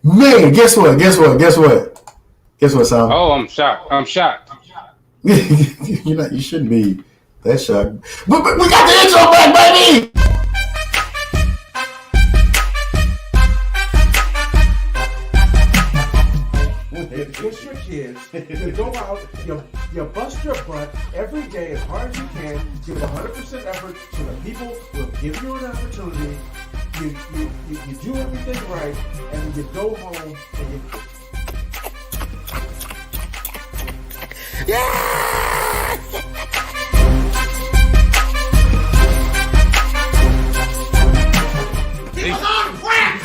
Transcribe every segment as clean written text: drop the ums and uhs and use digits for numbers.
Man, guess what? Guess what, Sam? Oh, I'm shocked. I'm shocked. You shouldn't be that shocked. But we got the intro back, baby! Kiss your kids, you go out, you bust your butt every day as hard as you can, give it 100% effort so that people will give you an opportunity, you do everything right, and you go home and you... Yeah! It's on crack!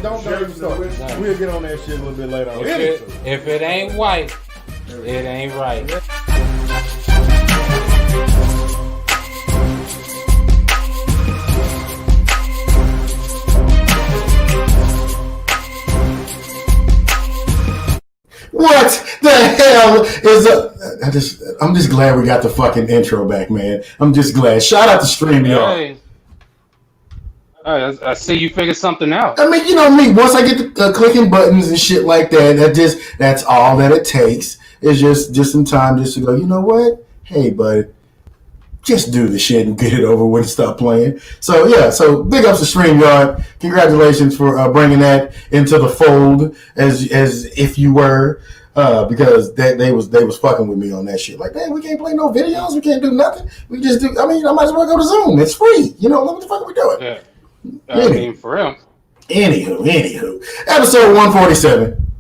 Don't get started. We'll get on that shit a little bit later on. If it ain't white, it ain't right. What the hell is I'm just glad we got the fucking intro back, man. I'm just glad. Shout out to StreamYard. Hey, I see you figured something out. I mean, you know me. Once I get to clicking buttons and shit like that, that's all that it takes. It's just some time just to go, you know what? Hey, bud, just do the shit and get it over with and stop playing. So, yeah, big ups to StreamYard. Congratulations for bringing that into the fold as if you were, because they was fucking with me on that shit. Like, man, we can't play no videos. We can't do nothing. We just do, I might as well go to Zoom. It's free. You know, what the fuck are we doing? Yeah. I mean, for real. Anywho. Episode 147.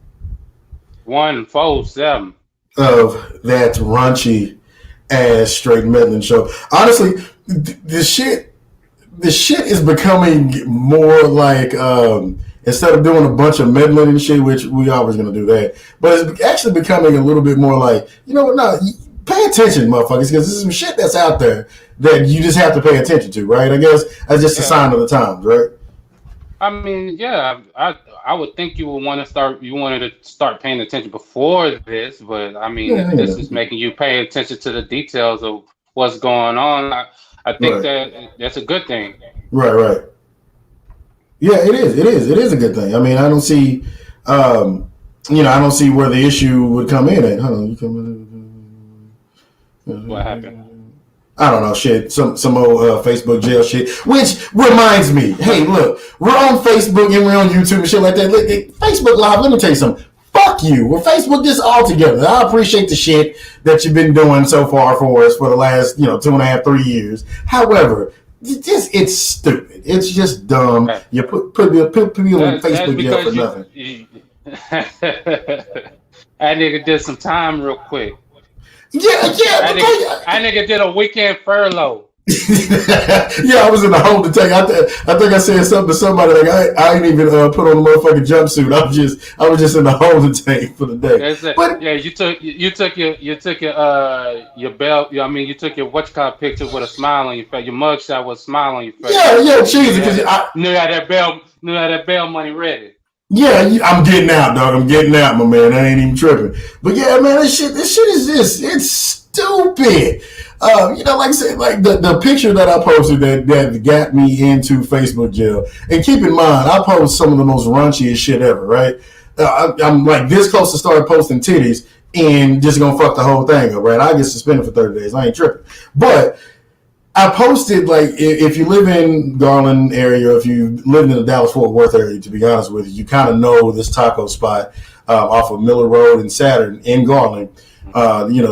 147. Of that raunchy ass straight meddling show. Honestly, the shit is becoming more like instead of doing a bunch of meddling and shit, which we always gonna do that, but it's actually becoming a little bit more like, you know what, no, pay attention, motherfuckers, because there's some shit that's out there that you just have to pay attention to, right? I guess that's just a sign of the times, right? I mean, yeah, I would think you wanted to start paying attention before this, but I mean, this is making you pay attention to the details of what's going on. I think that's a good thing. Right. Yeah, it is a good thing. I mean, I don't see, I don't see where the issue would come in at. Hold on, you come in. What happened? I don't know, shit, some old Facebook jail shit, which reminds me, hey, look, we're on Facebook and we're on YouTube and shit like that. Look, Facebook Live, let me tell you something. Fuck you. We're Facebook just all together. I appreciate the shit that you've been doing so far for us for the last, 2.5, 3 years. However, it's stupid. It's just dumb. You put people in Facebook jail for nothing. That nigga did some time real quick. Yeah. That nigga did a weekend furlough. Yeah, I was in the holding tank. I think I said something to somebody like I ain't even put on a motherfucking jumpsuit. I was just in the holding tank for the day. But yeah, you took your belt. You took your picture with a smile on your face. Your mugshot with a smile on your face. Yeah, cheesy because I knew that bail money ready. Yeah, I'm getting out, dog. I'm getting out, my man. I ain't even tripping. But yeah, man, this shit is just, it's stupid. Like I said, like the picture that I posted that got me into Facebook jail. And keep in mind, I post some of the most raunchiest shit ever, right? I'm like this close to start posting titties and just gonna fuck the whole thing up, right? I get suspended for 30 days. I ain't tripping. But I posted, like, if you live in Garland area, if you live in the Dallas-Fort Worth area, to be honest with you kind of know this taco spot off of Miller Road and Saturn in Garland.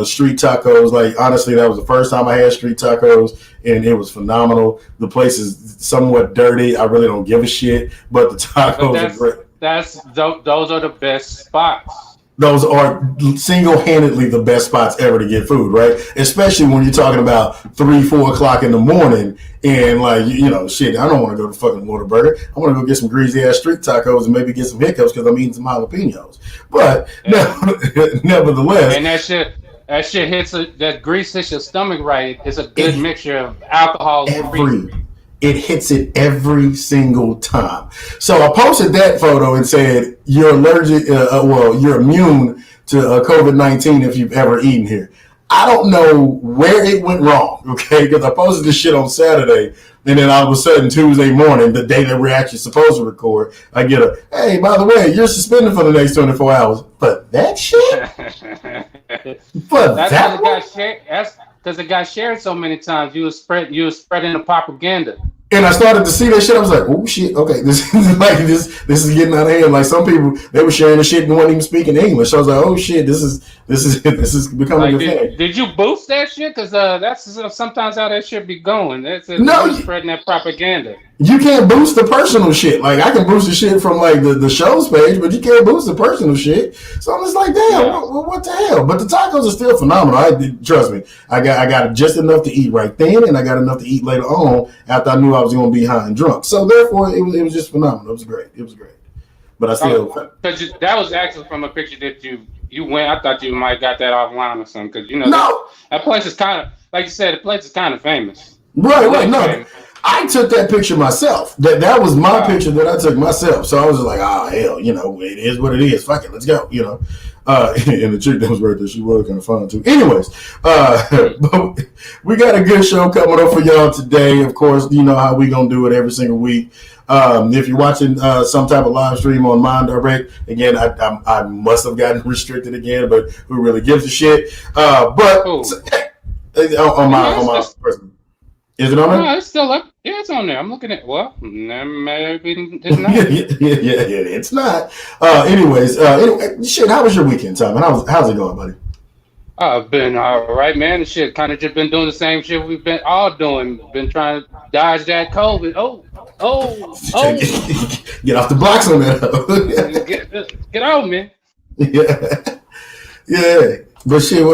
Street tacos. Like, honestly, that was the first time I had street tacos, and it was phenomenal. The place is somewhat dirty. I really don't give a shit, but the tacos are great. Those are the best spots. Those are single-handedly the best spots ever to get food, right? Especially when you're talking about 3-4 o'clock in the morning and shit, I don't want to go to fucking Whataburger. I want to go get some greasy-ass street tacos and maybe get some hiccups because I'm eating some jalapenos. But nevertheless. And that shit hits, that grease hits your stomach right. It's a good mixture of alcohol and grease. It hits it every single time. So I posted that photo and said, you're allergic, you're immune to COVID-19 if you've ever eaten here. I don't know where it went wrong, okay? Because I posted this shit on Saturday, and then all of a sudden Tuesday morning, the day that we're actually supposed to record, I get a, hey, by the way, you're suspended for the next 24 hours. But that shit? But that one? That's because it got shared so many times. You was spreading the propaganda. And I started to see that shit. I was like, "Oh shit! Okay, this is getting out of hand." Like some people, they were sharing the shit and weren't even speaking English. So I was like, "Oh shit! This is becoming a thing." Did you boost that shit? Because that's sometimes how that shit be going. That's spreading that propaganda. You can't boost the personal shit. Like I can boost the shit from like the show's page, but you can't boost the personal shit. So I'm just like, damn, what the hell? But the tacos are still phenomenal. Trust me, I got just enough to eat right then, and I got enough to eat later on after I knew I was going to be high and drunk. So therefore, it was just phenomenal. It was great. But I still because that was actually from a picture that you went. I thought you might have got that offline or something because that place is kind of like you said. The place is kind of famous. Right. No. I took that picture myself. That was my picture that I took myself. So I was just like, hell, it is what it is. Fuck it, let's go, And the chick that was right there, she was kind of fun too. Anyways, but we got a good show coming up for y'all today. Of course, you know how we gonna do it every single week. If you're watching some type of live stream on Mind Direct, again, I must have gotten restricted again, but who really gives a shit? But on my person. Is it on there? No, it's still up. Yeah, it's on there. I'm looking at. Well, maybe it's not. yeah, it's not. Anyway, shit. How was your weekend, Tom? How's it going, buddy? I've been all right, man. Shit, kind of just been doing the same shit we've been all doing. Been trying to dodge that COVID. Get off the blocks on that. Get out, man. Yeah. But shit,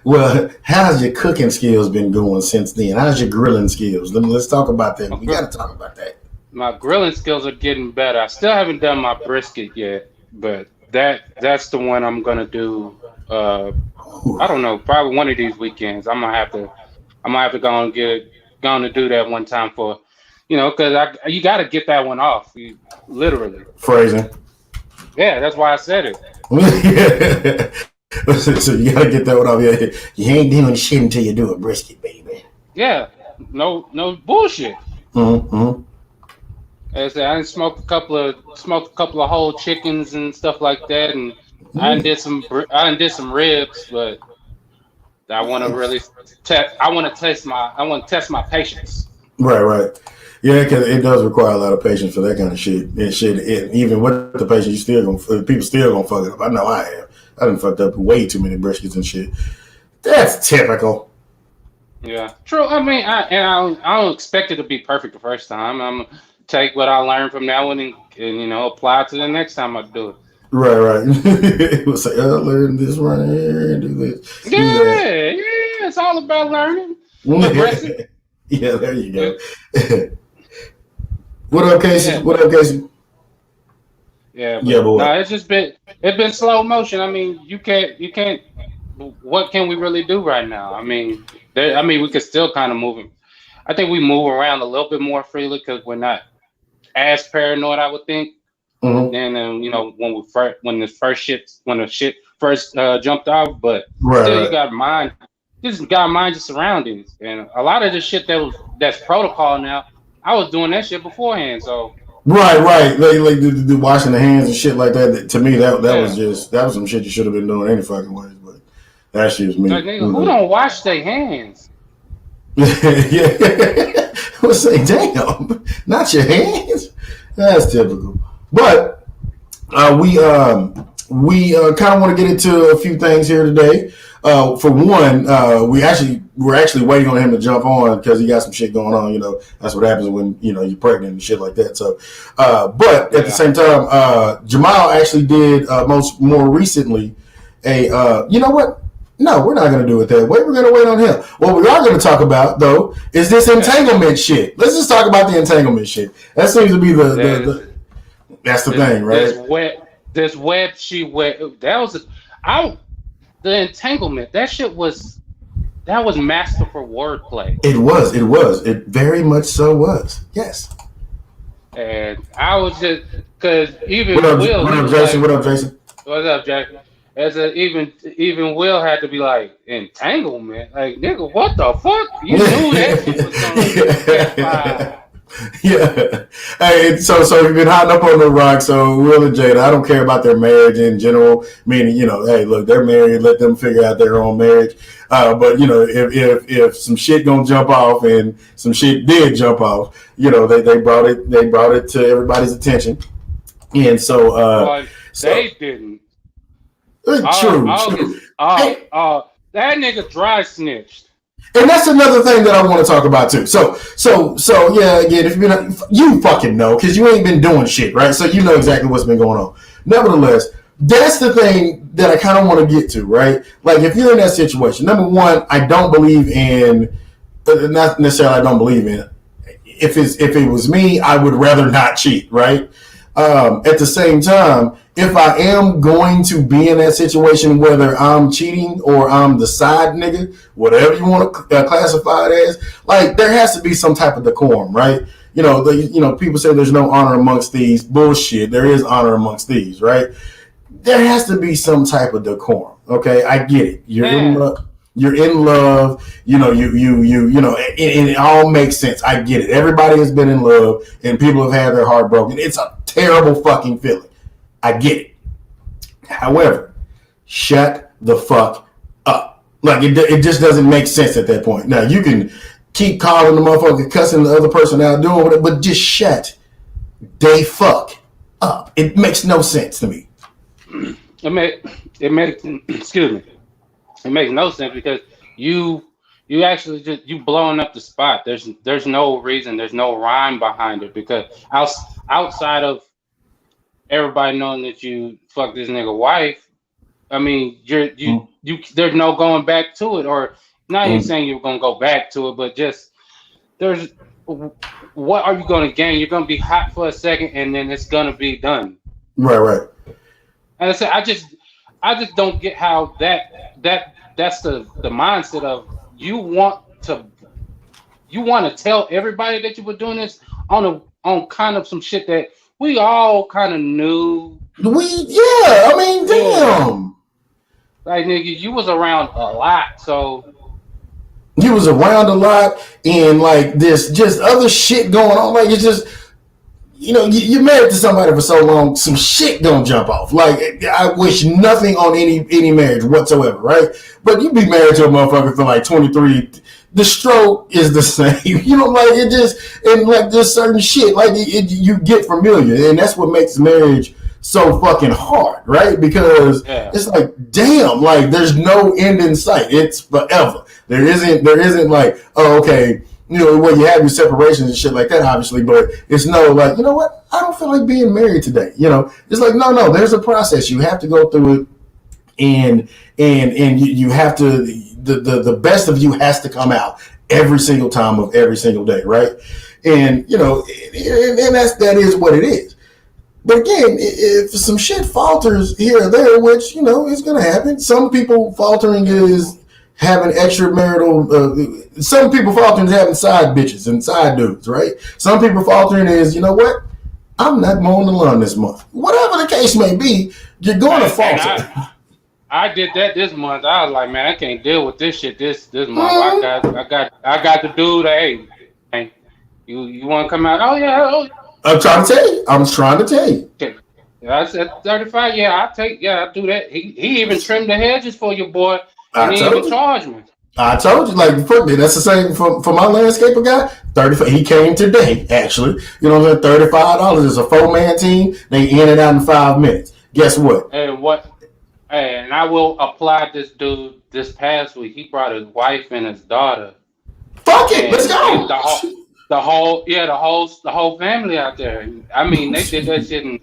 well, how's your cooking skills been going since then? How's your grilling skills? Let's talk about that. We got to talk about that. My grilling skills are getting better. I still haven't done my brisket yet, but that's the one I'm gonna do. I don't know, probably one of these weekends. I'm gonna have to go and do that one time for, because you got to get that one off. Literally. Phrasing. Yeah, that's why I said it. So you gotta get that one off your head. You ain't doing shit until you do a brisket, baby. Yeah, no bullshit. Mm-hmm. As I said, I smoked a couple of whole chickens and stuff like that, and I did some ribs, but I want to really test my patience. Right. Yeah, because it does require a lot of patience for that kind of shit. And even with the patience, people still gonna fuck it up. I know I have. I done fucked up way too many briskets and shit. That's typical. Yeah, true. I mean, I don't expect it to be perfect the first time. I'm gonna take what I learned from that one and apply it to the next time I do it. Right. It was like, I learned this right here and do this. Yeah. It's all about learning. Yeah, there you go. What up, Casey? Yeah, boy. No, it's been slow motion. I mean, you can't. What can we really do right now? I mean, we could still kind of move. I think we move around a little bit more freely because we're not as paranoid, I would think. Mm-hmm. And when the shit first jumped off, but still you got mind. Just got to mind your surroundings, and a lot of the shit that's protocol now. I was doing that shit beforehand, so. Right. Like the washing the hands and shit like that. To me, that was some shit you should have been doing any fucking ways. But that shit was me. Like, nigga, who don't wash their hands? Yeah. We'll say, damn, not your hands. That's typical. But we kind of want to get into a few things here today. For one, we're actually waiting on him to jump on because he got some shit going on. That's what happens when you're pregnant and shit like that. So, but at the same time, Jamile actually did more recently you know what? No, we're not going to do it that way. We're going to wait on him. What we are going to talk about though is this entanglement shit. Let's just talk about the entanglement shit. That seems to be that's the thing, right? This web she went. That was the entanglement. That shit was masterful wordplay. It was. It very much so was. Yes. And I was just because even What up, Jason? What's up, Jack? even Will had to be like entanglement. Like nigga, what the fuck? You knew that shit was gonna get yeah. Hey, so you've been hotting up on the rock. So Will and Jada, I don't care about their marriage in general. Meaning, hey, look, they're married. Let them figure out their own marriage. But if some shit gonna jump off, and some shit did jump off, they brought it to everybody's attention. And so they didn't. True. That nigga dry snitched. And that's another thing that I want to talk about too. So yeah, again, if you fucking know, because you ain't been doing shit, right? So you know exactly what's been going on. Nevertheless, that's the thing that I kind of want to get to, right? Like if you're in that situation, number one, I don't believe in, not necessarily I don't believe in. If it was me, I would rather not cheat, right? At the same time, if I am going to be in that situation, whether I'm cheating or I'm the side nigga, whatever you want to classify it as, like there has to be some type of decorum, right? People say there's no honor amongst thieves. Bullshit. There is honor amongst thieves, right? There has to be some type of decorum. Okay, I get it. You're in love. And it all makes sense. I get it. Everybody has been in love, and people have had their heart broken. It's a terrible fucking feeling. I get it. However, shut the fuck up. Like it just doesn't make sense at that point. Now you can keep calling the motherfucker, cussing the other person out, doing whatever, but just shut they fuck up. It makes no sense to me. It makes excuse me. It makes no sense because you actually just you blowing up the spot. There's no reason, there's no rhyme behind it because outside of everybody knowing that you fucked this nigga wife, I mean you there's no going back to it, or not even saying you're gonna go back to it, but just there's what are you gonna gain? You're gonna be hot for a second and then it's gonna be done. Right. And I said I just don't get how that's the mindset of you want to tell everybody that you were doing this on kind of some shit that we all kind of knew. Damn. Like nigga, you was around a lot, so you was around a lot, and like this just other shit going on. Like it's just. You're married to somebody for so long, some shit gonna jump off. Like, I wish nothing on any marriage whatsoever, right? But you be married to a motherfucker for like 23, the stroke is the same. Like it just, and like just certain shit, like you get familiar, and that's what makes marriage so fucking hard, right? Because it's like, damn, like there's no end in sight. It's forever. There isn't like, oh, okay. Where you have your separations and shit like that, obviously, but it's no like, you know what? I don't feel like being married today. It's like, no, there's a process. You have to go through it, and you have to, the best of you has to come out every single time of every single day, right? And, and that is what it is. But again, if some shit falters here or there, which, is going to happen. Some people faltering is having extramarital, some people faltering is having side bitches and side dudes, right? Some people faltering is, you know what? I'm not mowing the lawn this month. Whatever the case may be, you're going to falter. I did that this month. I was like, man, I can't deal with this shit this month. I got the dude. Hey, you want to come out? Oh yeah. I'm trying to tell you. I said 35. Yeah, I'll do that. He even trimmed the hedges for you, boy. And he even charged me. I told you, like, fuck me. That's the same for my landscaper guy. 35. He came today, actually. $35. It's a 4-man team. They in and out in 5 minutes. Guess what? And I will apply this dude this past week. He brought his wife and his daughter. Fuck it, let's go. The whole family out there. I mean, they did that shit in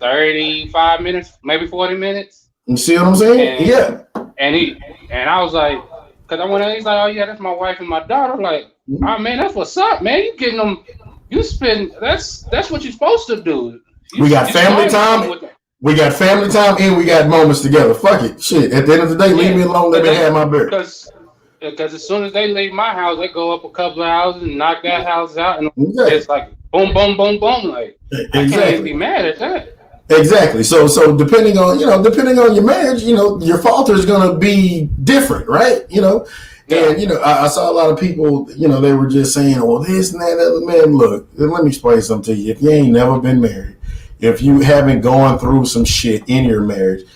35 minutes, maybe 40 minutes. You see what I'm saying? Yeah. And I was like, because I went in, he's like, oh yeah, that's my wife and my daughter. I'm like, oh man, that's what's up, man. You getting them? You spend that's what you're supposed to do. We got family time. We got family time, and we got moments together. Fuck it, shit. At the end of the day, leave me alone. Let me have my beer. Because as soon as they leave my house, they go up a couple of houses and knock that house out, and it's like boom, boom, boom, boom. Like I can't even be mad at that. Exactly. So depending on your marriage, your falter is going to be different, right? Yeah. And I saw a lot of people, they were just saying, well, this and that. Man, look, let me explain something to you. If you ain't never been married, if you haven't gone through some shit in your marriage,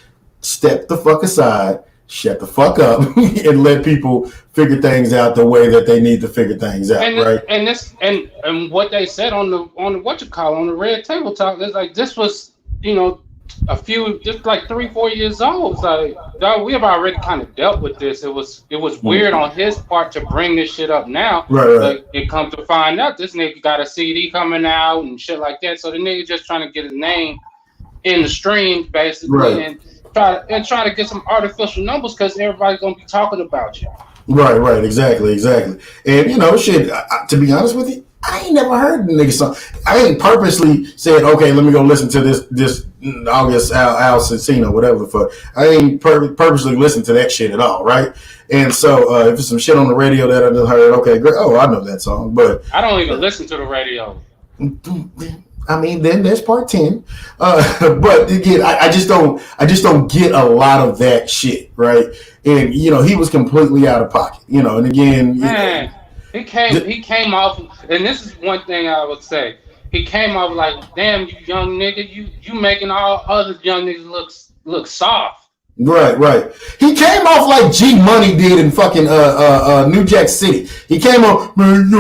step the fuck aside, shut the fuck up, and let people figure things out the way that they need to figure things out, right? And what they said on the red table talk is like this was just like 3-4 years old. It's like, dog, we have already kind of dealt with this. It was weird on his part to bring this shit up now. Right. But it comes to find out this nigga got a CD coming out and shit like that. So the nigga just trying to get his name in the streams basically, right. and try to get some artificial numbers because everybody's gonna be talking about you. Right, exactly. And shit. To be honest with you, I ain't never heard the nigga song. I ain't purposely said, okay, let me go listen to this August Al Cicino, whatever the fuck. I ain't purposely listened to that shit at all, right? And so if it's some shit on the radio that I just heard, okay, great. Oh, I know that song, but I don't even listen to the radio. I mean, then there's part 10. But again, I just don't get a lot of that shit, right? And he was completely out of pocket, and again, man, he came off, and this is one thing I would say. He came off like, damn, you young nigga, you making all other young niggas look soft. Right. He came off like G Money did in fucking New Jack City. He came off, man,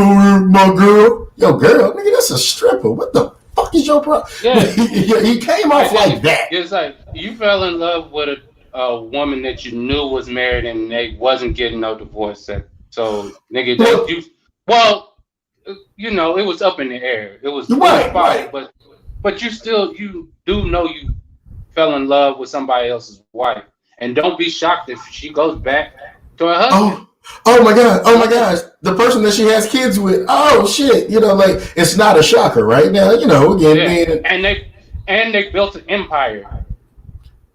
my girl. Yo, girl, nigga, that's a stripper. What the fuck is your problem? Yeah. He came off like that. It's like you fell in love with a woman that you knew was married and they wasn't getting no divorce. So, nigga, it was up in the air. It was right. But you do know you fell in love with somebody else's wife, and don't be shocked if she goes back to her husband. Oh my gosh, the person that she has kids with. Oh shit, like it's not a shocker, right? Now, again, and they built an empire,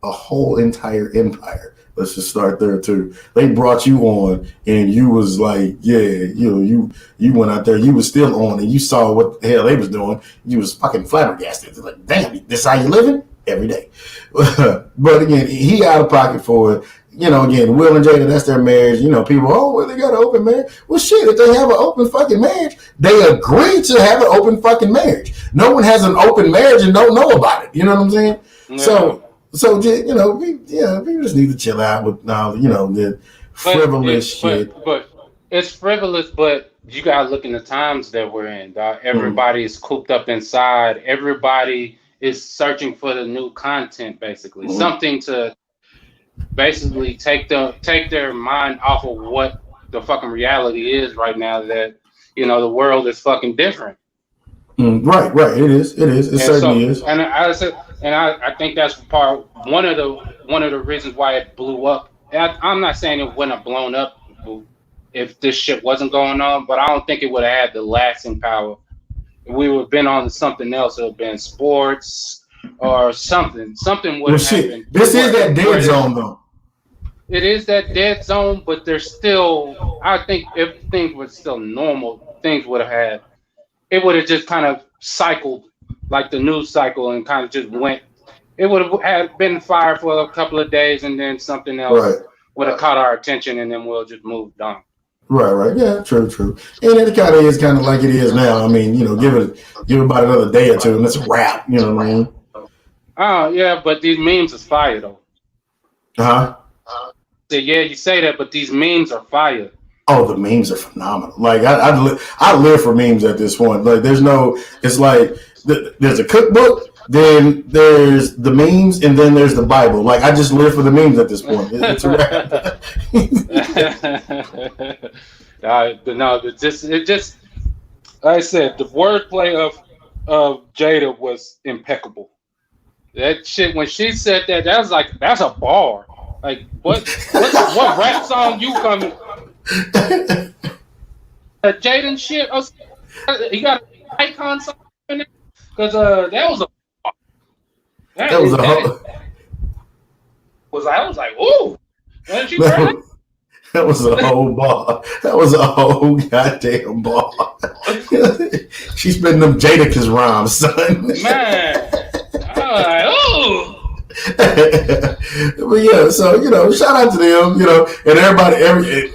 a whole entire empire. Let's just start there too. They brought you on, and you was like, yeah, you went out there, you was still on, and you saw what the hell they was doing. You was fucking flabbergasted. Like, damn, this how you living every day. But again, he out of pocket for it. Again, Will and Jada, that's their marriage. People, they got an open marriage. Well, shit, if they have an open fucking marriage, they agree to have an open fucking marriage. No one has an open marriage and don't know about it. You know what I'm saying? Yeah. So we just need to chill out with the frivolous shit. But it's frivolous, but you gotta look in the times that we're in, dog. Everybody is cooped up inside. Everybody is searching for the new content, basically. Something to basically take their mind off of what the fucking reality is right now, that the world is fucking different. Right. It is. It certainly is. And I think that's one of the reasons why it blew up. I'm not saying it wouldn't have blown up if this shit wasn't going on, but I don't think it would have had the lasting power. We would have been on something else. It would have been sports or something. Something would have happened. This is that dead zone, though. It is that dead zone, but there's still, I think if things were still normal, things would have had, it would have just kind of cycled like the news cycle and kind of just went. It would have been fired for a couple of days and then something else would have caught our attention and then we'll just move on. Right. Yeah, true. And it kind of is kind of like it is now. I mean, give it about another day or two and it's a wrap. You know what I mean? Oh, yeah, but these memes is fire, though. Uh-huh. Yeah, you say that, but these memes are fire. Oh, the memes are phenomenal. Like, I live for memes at this point. Like, it's like, there's a cookbook, then there's the memes, and then there's the Bible. Like, I just live for the memes at this point. It's a wrap. No, it just, like I said, the wordplay of Jada was impeccable. That shit, when she said that, that's a bar. Like, what rap song you coming? Jaden shit. He got an icon song in it because that was a. I was like, ooh. When she that was a whole bar. That was a whole goddamn bar. She spitting them Jadakiss rhymes, son. Man. I was like, ooh. But yeah, so shout out to them, and everybody,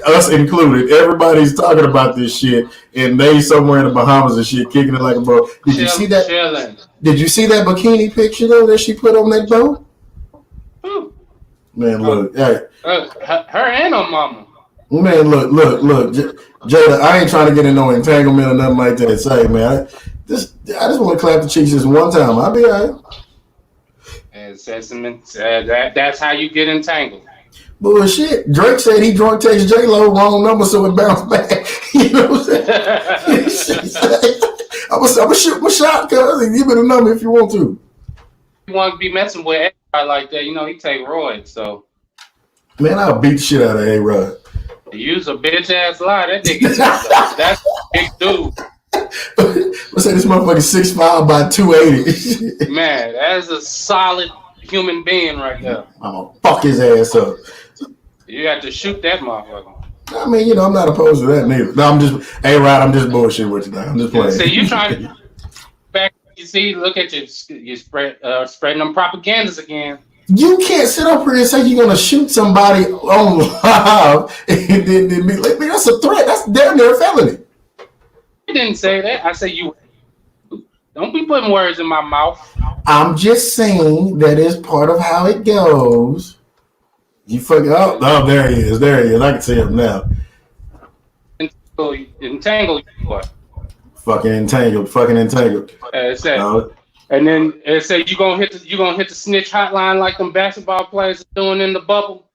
us included, everybody's talking about this shit, and they somewhere in the Bahamas and shit, kicking it like a boat. Did you see that? Chilling. Did you see that bikini picture though that she put on that boat? Ooh. Man, look, hey. Her and her mama. Man, look, Jada, I ain't trying to get in no entanglement or nothing like that. Say, man, I just want to clap the cheeks just one time. I'll be all right. And that's how you get entangled. Bullshit. Drake said he drunk text J-Lo wrong number, so it bounced back. You know what I'm saying? I'm gonna shoot my shot, cuz, and give me the number if you want to. You want to be messing with everybody like that, he take roids, so. Man, I'll beat the shit out of A-Rod. Use a bitch ass lie. That nigga, that's a big dude. Let's say this motherfucker 6'5" by 280. Man, that's a solid human being right there. I'm gonna fuck his ass up. You got to shoot that motherfucker. I mean, I'm not opposed to that neither. No, I'm just bullshitting with you now. I'm just playing. See, you trying to back. You see, look at you spreading them propagandas again. You can't sit up here and say you're gonna shoot somebody on live and then be like, that's a threat. That's damn near a felony. I didn't say that. I said you. Don't be putting words in my mouth. I'm just saying that is part of how it goes. You fucking there he is. I can see him now. Entangle what? Fucking entangled. It said, and then it said you gonna hit the snitch hotline like them basketball players are doing in the bubble.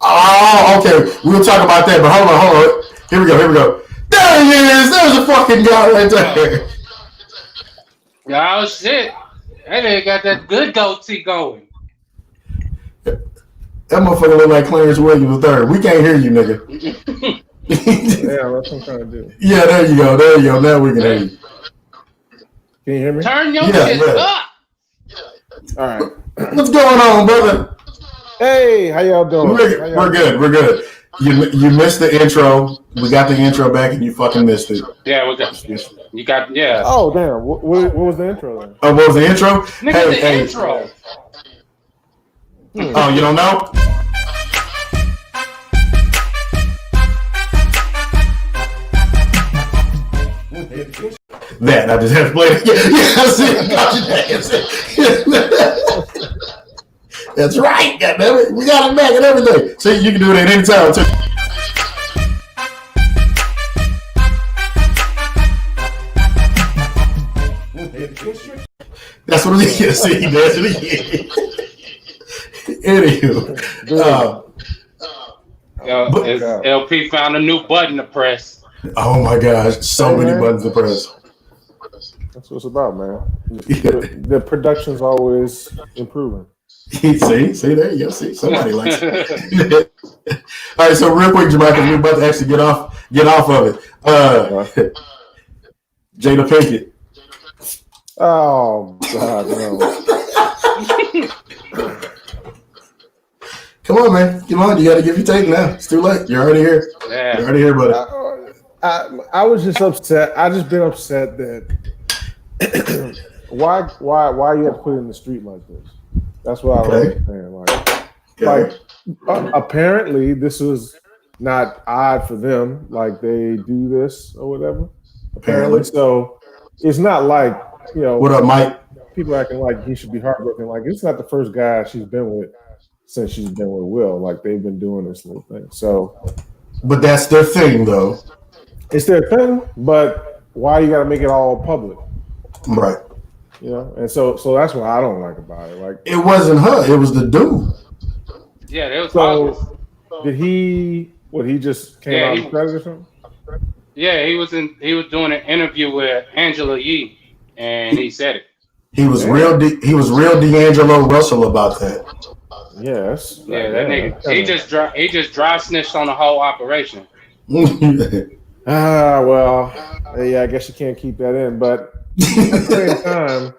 Oh, okay. We'll talk about that, but hold on. Here we go. There he is. There's a fucking guy right there. Oh shit! That nigga got that good goatee going. That motherfucker look like Clarence Williams III. We can't hear you, nigga. Yeah, that's what I'm trying to do. Yeah, there you go. Now we can hear you. Can you hear me? Turn your shit up. All right. What's going on, brother? Hey, how y'all doing? We're good. You missed the intro. We got the intro back, and you fucking missed it. Yeah, we got. You got. Yeah. Oh damn! What was the intro then? Oh, what was the intro? Nigga, the intro. Oh, you don't know? That I just have to play it. Yeah, I see it. That's right. Goddammit. We got it back and everything. See, you can do it at any time too. That's what it is. See, that's what it is. Anywho, LP found a new button to press. Oh my gosh, so many buttons to press. That's what it's about, man. The production's always improving. See, there you go. See, somebody likes it. All right, so real quick, Jamaica, we're about to actually get off of it. Jada Pinkett. Oh God, no. Come on, man. Come on, you got to give your take now. It's too late. You're already here. Yeah. You're already here, buddy. I was just upset. I just been upset that why you have to put it in the street like this. That's what I was saying. Apparently this was not odd for them. Like they do this or whatever. Apparently, so it's not like What up, Mike? People acting like he should be heartbroken. Like it's not the first guy she's been with since she's been with Will. Like they've been doing this little thing. So, but that's their thing, though. It's their thing, but why you got to make it all public? Right. And so that's what I don't like about it. Like it wasn't her; it was the dude. Yeah, it was. So did he? What he just came out of credit or something? Yeah, he was doing an interview with Angela Yee, and he said it. He was real D'Angelo Russell about that. Yes. Yeah, that nigga. He just dry snitched on the whole operation. Well, yeah, I guess you can't keep that in, but at the same time,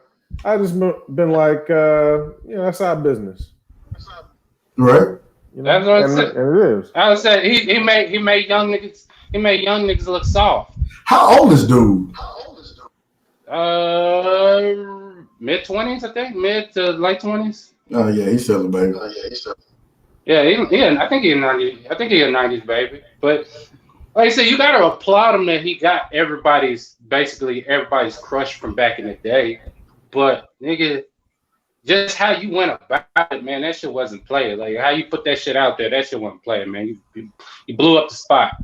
I just been like, that's our business, right? That's what I said. And it is. I said he made young niggas look soft. How old is dude? Mid-20s, I think, mid to late 20s. Oh yeah, he's still a baby. Yeah, I think he's a 90. I think he's a 90s baby. But like I said, you gotta applaud him that he got basically everybody's crush from back in the day. But nigga, just how you went about it, man, that shit wasn't playing. Like how you put that shit out there, that shit wasn't playing, man. You blew up the spot.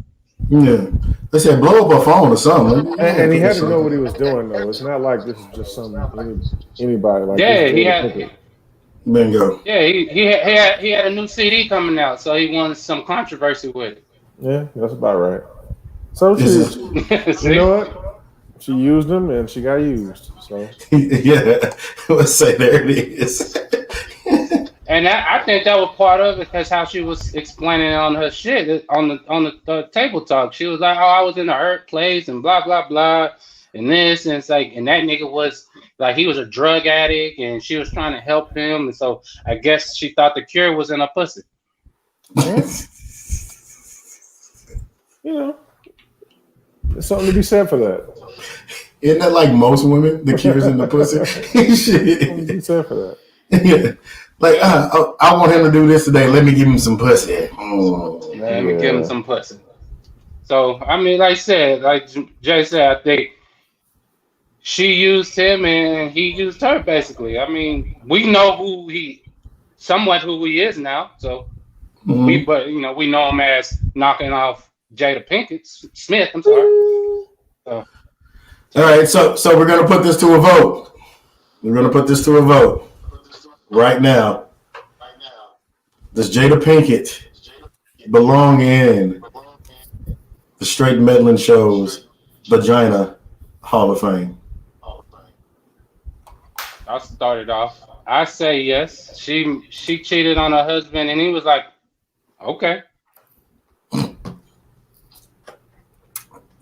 Yeah. They said blow up a phone or something. And he had to know what he was doing, though. It's not like this is just anybody. Like he had. Bingo. Yeah, he had a new CD coming out, so he wanted some controversy with it. Yeah, that's about right. So she, you know what? She used him and she got used. So yeah, let's say there it is. And I think that was part of it because how she was explaining on her shit on the table talk. She was like, "Oh, I was in a hurt place and blah blah blah, and this and it's like, and that nigga was like he was a drug addict and she was trying to help him, and so I guess she thought the cure was in her pussy." You know, there's something to be said for that. Isn't that like most women? The cure's in the pussy. Shit. Something to be said for that. Yeah. Like, I want him to do this today. Let me give him some pussy. Let me give him some pussy. So, I mean, like I said, like Jay said, I think she used him and he used her, basically. I mean, we know somewhat who he is now. So, we know him as knocking off Jada Pinkett Smith. I'm sorry. All right, so we're going to put this to a vote. We're going to put this to a vote. Right now, does Jada Pinkett belong in the Straight Meddlin Show's Vagina Hall of Fame? I'll start it off. I say yes. She cheated on her husband, and he was like, okay.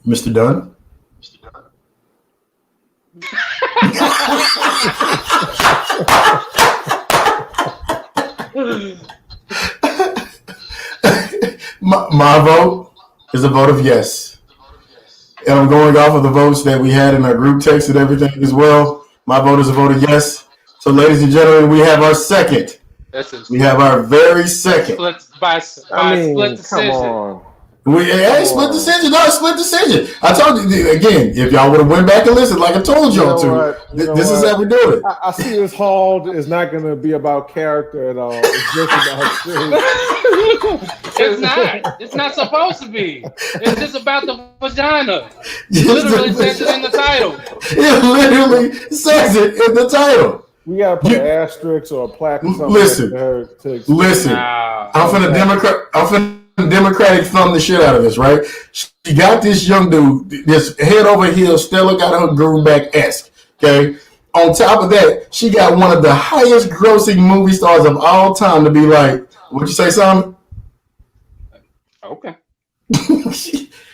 Mr. Dunn? My vote is a vote of yes. And I'm going off of the votes that we had in our group text and everything as well. My vote is a vote of yes. So, ladies and gentlemen, we have our second. We have our very second. Split decision. Come on. Split decision. No, split decision. I told you again. If y'all would have went back and listened, like I told y'all to, this is how we do it. I see this hall is not going to be about character at all. It's just about It's not. It's not supposed to be. It's just about the vagina. It literally says it in the title. It literally says it in the title. We gotta put an asterisk or a plaque or something. Listen. I'm finna Democratic thumb the shit out of this, right? She got this young dude, this head over heels, Stella got her groove back-esque, okay? On top of that, she got one of the highest grossing movie stars of all time to be like, what'd you say, Simon? Okay.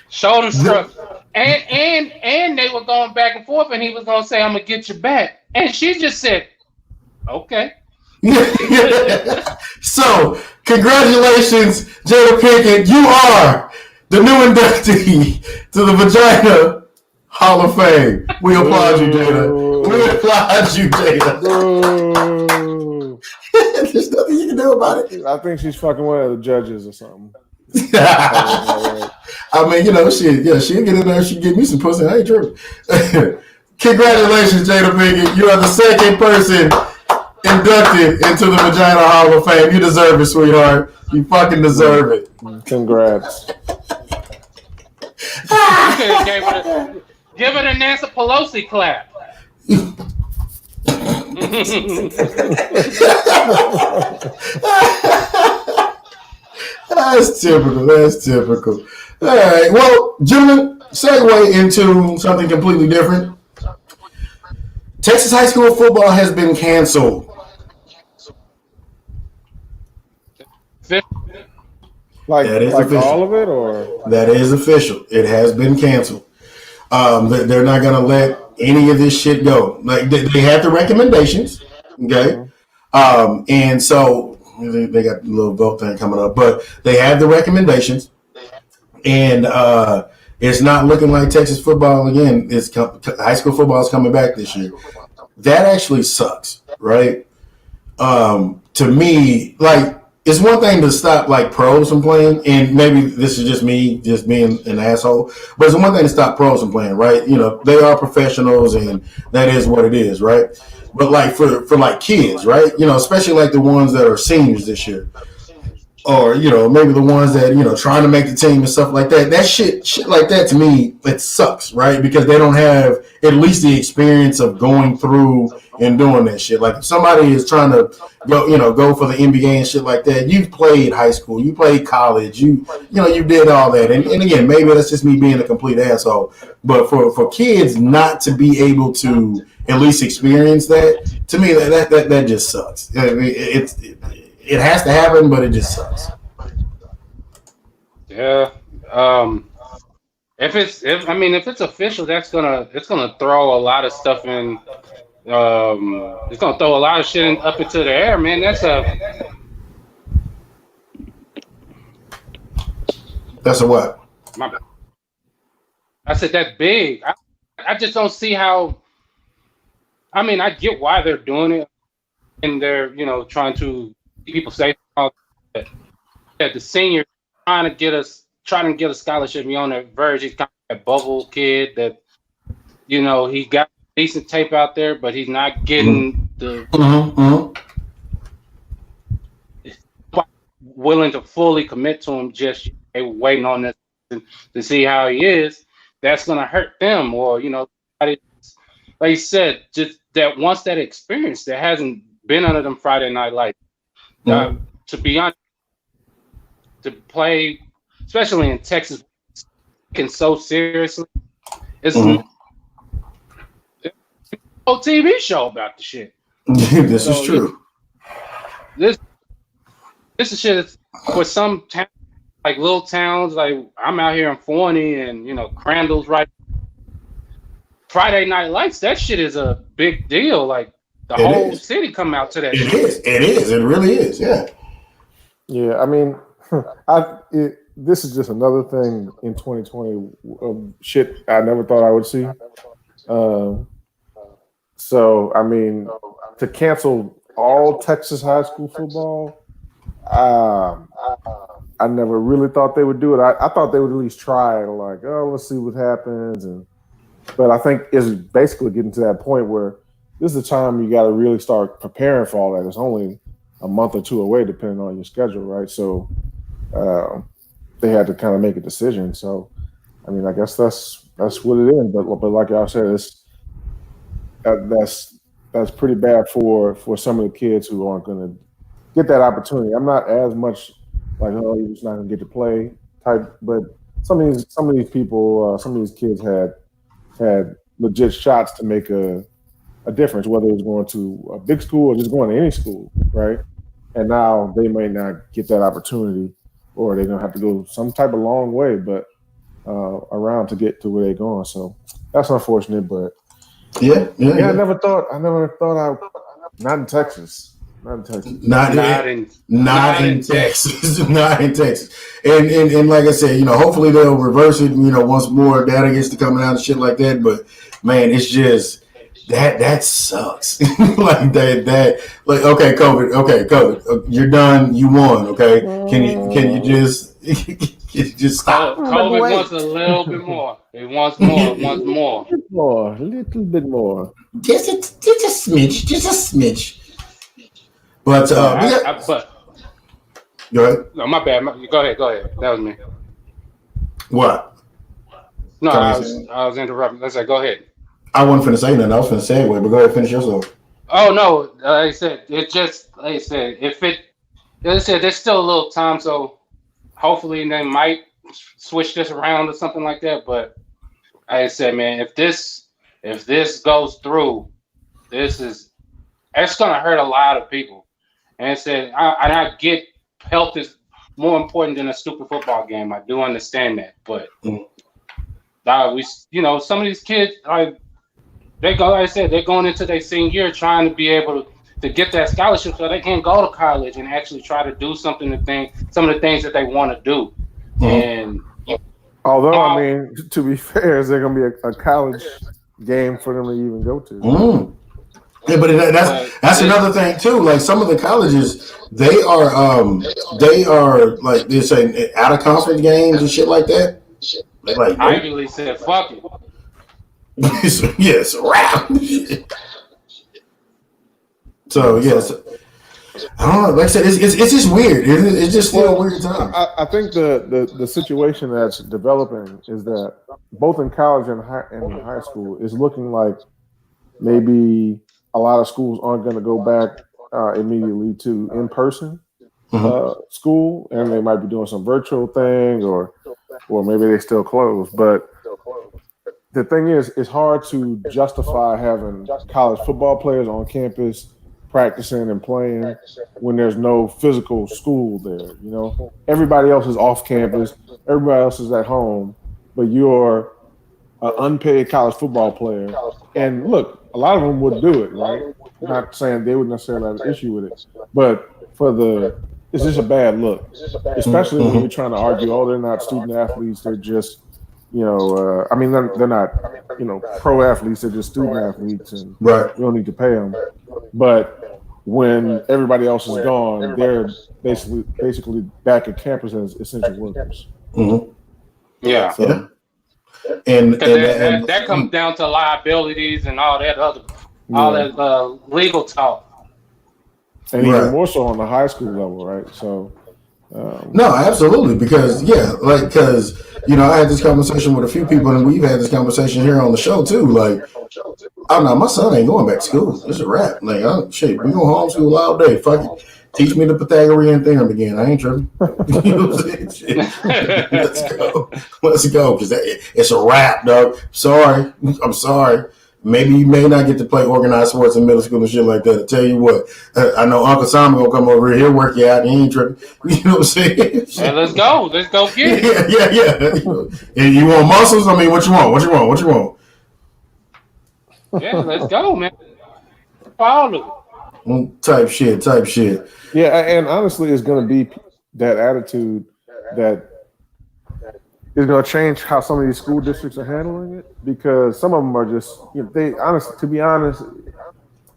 Shoulder struck. And they were going back and forth, and he was going to say, I'm going to get you back. And she just said, okay. So, congratulations, Jada Pinkett. You are the new inductee to the Vagina Hall of Fame. We applaud you, Jada. We applaud you, Jada. There's nothing you can do about it. I think she's fucking one of the judges or something. I mean, she'll get in there. She'll give me some pussy. I ain't tripping. Congratulations, Jada Pinkett. You are the second person inducted into the Vagina Hall of Fame. You deserve it, sweetheart. You fucking deserve it. Congrats. Give it a Nancy Pelosi clap. That's typical. All right. Well, gentlemen, segue into something completely different. Texas high school football has been canceled. Like all of it, or that is official. It has been canceled. They're not going to let any of this shit go. Like they had the recommendations, okay, and so they got the little vote thing coming up, but they have the recommendations, and it's not looking like Texas football again. High school football is coming back this year. That actually sucks, right? to me, like, it's one thing to stop like pros from playing, and maybe this is just me just being an asshole, but it's one thing to stop pros from playing, right? You know, they are professionals, and that is what it is, right? But like for like kids, right? You know, especially like the ones that are seniors this year, or you know maybe the ones that you know trying to make the team and stuff like that. That shit like that to me, it sucks, right? Because they don't have at least the experience of going through and doing that shit. Like if somebody is trying to go for the NBA and shit like that, you've played high school, you played college, you did all that. And again, maybe that's just me being a complete asshole. But for kids not to be able to at least experience that, to me that just sucks. I mean, it has to happen, but it just sucks. Yeah. If it's official, it's gonna throw a lot of stuff in. It's gonna throw a lot of shit up into the air, man. That's a what? I said that's big. I just don't see how. I mean, I get why they're doing it, and they're trying to keep people safe. That the senior trying to get a scholarship. He on that verge. He's kind of that bubble kid that he got decent tape out there, but he's not getting the willing to fully commit to him. Just waiting on this to see how he is. That's gonna hurt them, or like you said, just that once that experience that hasn't been under them Friday Night Lights. To be honest, to play, especially in Texas, taken so seriously, it's a whole TV show about the shit. This is true. This is shit for some towns, like little towns. Like I'm out here in Forney, and Crandall's right. Friday Night Lights, that shit is a big deal. Like the whole city come out to that shit. It is. It really is. Yeah. Yeah, I mean, this is just another thing in 2020 of shit I never thought I would see. So, I mean, to cancel all Texas high school football, I never really thought they would do it. I thought they would at least try it, like, oh, let's see what happens. But I think it's basically getting to that point where this is the time you got to really start preparing for all that. It's only a month or two away, depending on your schedule, right? So they had to kind of make a decision. So, I mean, I guess that's what it is. But like y'all said, that's pretty bad for some of the kids who aren't going to get that opportunity. I'm not as much like, oh, you're just not going to get to play type. But some of these people, some of these kids had legit shots to make a difference, whether it's going to a big school or just going to any school, right? And now they may not get that opportunity, or they're gonna have to go some type of long way, but around to get to where they're going. So that's unfortunate, but yeah. I never thought not in Texas. Not in Texas. And like I said, hopefully they'll reverse it, once more data gets to coming out and shit like that. But man, it's just that sucks. Like that like okay, COVID, you're done, you won, okay? Can you just stop? COVID wants a little bit more. It wants more. A little bit more. Just a smidge. But go ahead. No, my bad. Go ahead. That was me. What? No, I was interrupting. Let's say, go ahead. I wasn't finna say nothing. I was finna say it, but go ahead, finish yourself. Oh no, like I said, there's still a little time, so hopefully they might switch this around or something like that. But like I said, man, if this goes through, it's gonna hurt a lot of people. And I said, I get health is more important than a stupid football game. I do understand that, but some of these kids, they're going into their senior year trying to be able to get that scholarship so they can go to college and actually try to do some of the things that they want to do. And although, I mean, to be fair, is there going to be a college game for them to even go to? Yeah, but that's another thing too. Like some of the colleges, they are like they're saying out of conference games and shit like that. Like Ivy League said, "Fuck it." Yes, rap. So yes, I don't know. Like I said, it's just weird. It's just still a weird time. I think the situation that's developing is that both in college and high school is looking like maybe a lot of schools aren't going to go back immediately to in-person school, and they might be doing some virtual thing, or maybe they still close. But the thing is, it's hard to justify having college football players on campus practicing and playing when there's no physical school there. You know, everybody else is off campus, everybody else is at home, but you're an unpaid college football player. And look, a lot of them would do it, right? Not saying they would necessarily have an issue with it, but it's just a bad look, especially when you're trying to argue, oh, they're not student athletes, they're just, you know, I mean, they're not, you know, pro athletes, they're just student athletes, and we don't need to pay them. But when everybody else is gone, they're basically back at campus as essential workers. Mm-hmm. Yeah. So, and that comes down to liabilities and all that that legal talk. And even more so on the high school level, right? So. No, absolutely, because you know, I had this conversation with a few people, and we've had this conversation here on the show too. Like, oh no, my son ain't going back to school. It's a wrap. Like, shit, we go homeschool all day. Fuck it, teach me the Pythagorean theorem again. I ain't tripping. You know what I'm saying? Let's go, because it's a wrap, dog. I'm sorry. Maybe you may not get to play organized sports in middle school and shit like that. I tell you what, I know Uncle Simon gonna come over here. He'll work you out. He ain't tripping. You know what I'm saying? Hey, let's go get it. Yeah. And you want muscles? I mean, what you want? Yeah, let's go, man. Follow it. Type shit. Yeah, and honestly, it's gonna be that attitude that is going to change how some of these school districts are handling it, because some of them are just, you know, to be honest,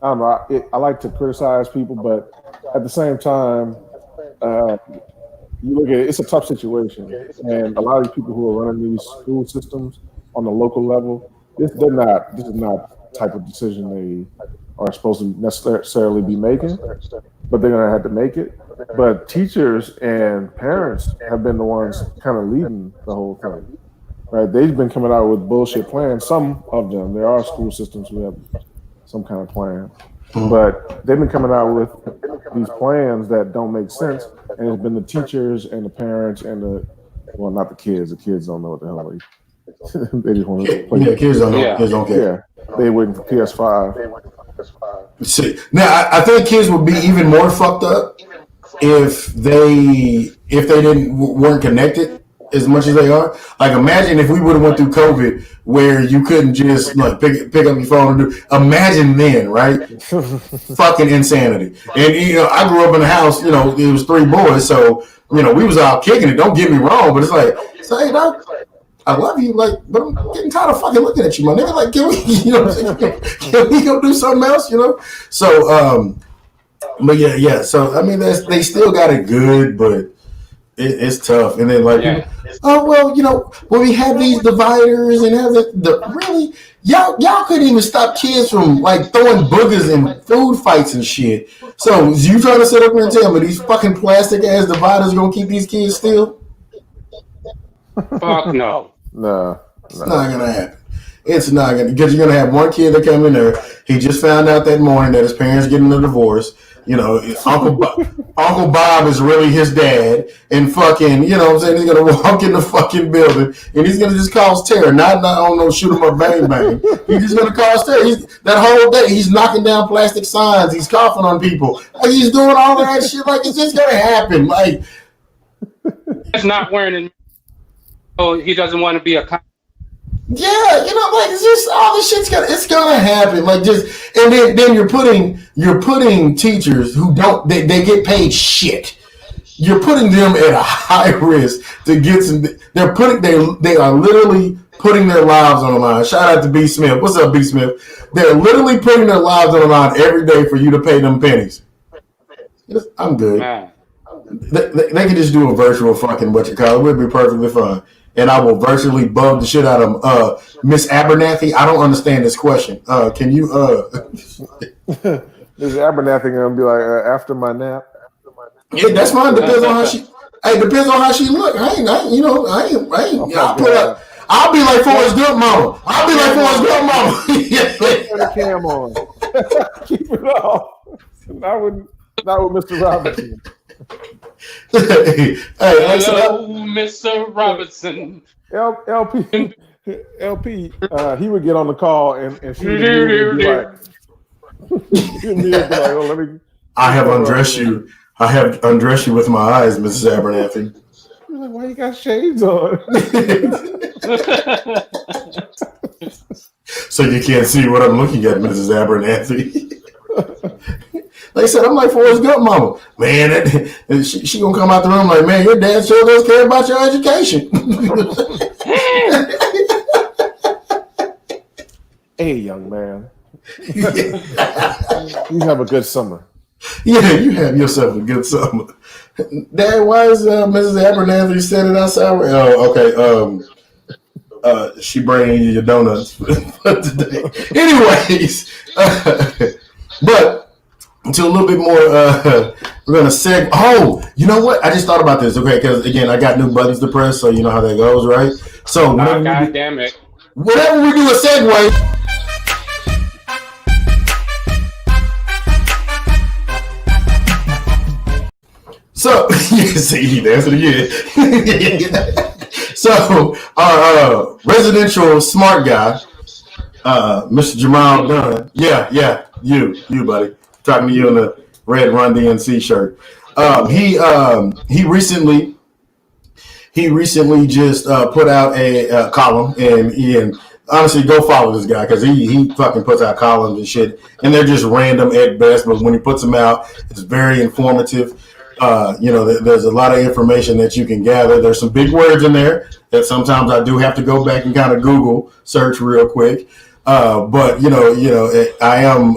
I don't know. I like to criticize people, but at the same time, you look at it, it's a tough situation, and a lot of these people who are running these school systems on the local level, this is not the type of decision they are supposed to necessarily be making, but they're going to have to make it. But teachers and parents have been the ones kind of leading the whole thing, right? They've been coming out with bullshit plans. Some of them, there are school systems who have some kind of plan, but they've been coming out with these plans that don't make sense. And it's been the teachers and the parents and not the kids. The kids don't know what the hell they just want to play. Yeah, kids don't know. Kids don't care. Yeah, they're waiting for PS5. See, now I think kids would be even more fucked up if they weren't connected as much as they are. Like, imagine if we would have went through COVID where you couldn't just like pick up your phone and do. Imagine then, right? Fucking insanity. And you know, I grew up in a house. You know, it was 3 boys, so you know we was all kicking it. Don't get me wrong, but it's like, hey, dog, I love you, like, but I'm getting tired of fucking looking at you, my nigga. Like, can we, you know, can we go do something else, you know? So, but yeah. So I mean, they still got it good, but it's tough. And then like, oh well, you know, when we have these dividers and have really y'all couldn't even stop kids from like throwing boogers and food fights and shit. So you trying to sit up here and tell me these fucking plastic ass dividers are gonna keep these kids still? Fuck no. No. It's not gonna happen. It's not gonna, because you're gonna have one kid that come in there. He just found out that morning that his parents getting a divorce. You know, Uncle Bob is really his dad, and fucking, you know what I'm saying, he's gonna walk in the fucking building and he's gonna just cause terror. Not on no shoot 'em up bang. He's just gonna cause terror. That whole day he's knocking down plastic signs, he's coughing on people, like he's doing all of that shit. Like, it's just gonna happen. Like, it's not wearing it. Oh, he doesn't want to be a cop. Yeah, you know, like, it's just all this shit's gonna happen. Like, just, and then you're putting teachers who don't, they get paid shit. You're putting them at a high risk to get some. They are literally putting their lives on the line. Shout out to B Smith. What's up, B Smith? They're literally putting their lives on the line every day for you to pay them pennies. I'm good. Man. They can just do a virtual fucking what you call it. We'll be perfectly fine. And I will virtually bug the shit out of Miss Abernathy. I don't understand this question. Can you Miss Abernathy gonna be like after my nap? Yeah, that's fine. Depends on how she. Hey, depends on how she look. I ain't. I'll put up. I'll be like Forrest Gump, mama. I'll be like Forrest Gump, mama. Turn the cam on. Keep it off. Not with Mr. Robinson. Hello, Mr. Robinson. LP, he would get on the call and she would be like, oh, let me. I have undressed you. I have undressed you with my eyes, Mrs. Abernathy. You're like, why you got shades on? So you can't see what I'm looking at, Mrs. Abernathy. Like I said, I'm like Forrest Gump, mama. Man, she gonna come out the room like, man, your dad sure does care about your education. Hey, young man. You have a good summer. Yeah, you have yourself a good summer. Dad, why is Mrs. Abernathy standing outside? Oh, okay. She bringing you your donuts for today. Anyways, but to a little bit more, we're gonna seg. Oh, you know what? I just thought about this. Okay, because again, I got new buttons to press, so you know how that goes, right? So, God damn it! Whenever we do a segue. So, you can see he dancing again. So, our residential smart guy, Mr. Jamal Dunn. Yeah, you, buddy. Talking to you in the red Run DNC shirt. He recently just put out a column, and honestly, go follow this guy because he fucking puts out columns and shit, and they're just random at best. But when he puts them out, it's very informative. There's a lot of information that you can gather. There's some big words in there that sometimes I do have to go back and kind of Google search real quick. But I am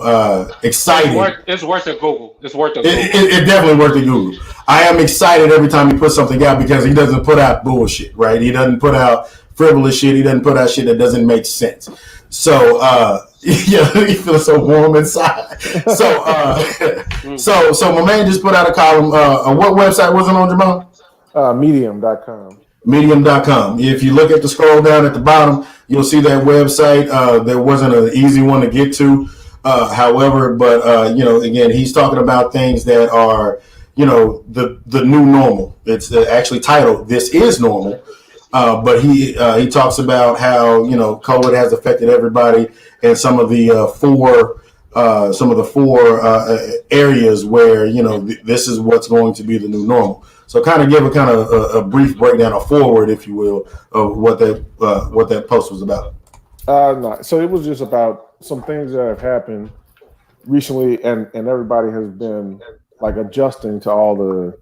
excited. It's worth a Google. It's worth a Google. It definitely worth a Google. I am excited every time he puts something out because he doesn't put out bullshit, right? He doesn't put out frivolous shit. He doesn't put out shit that doesn't make sense. So, you feel so warm inside. So my man just put out a column. What website was it on, Jamal? Medium.com. Medium.com. If you look at the scroll down at the bottom, you'll see that website. There wasn't an easy one to get to. However, again, he's talking about things that are, the new normal. It's actually titled "This Is Normal." But he talks about how COVID has affected everybody, and some of the four areas where this is what's going to be the new normal. So kind of give a brief breakdown, a forward, if you will, of what that post was about. No. So it was just about some things that have happened recently, and everybody has been like adjusting to all the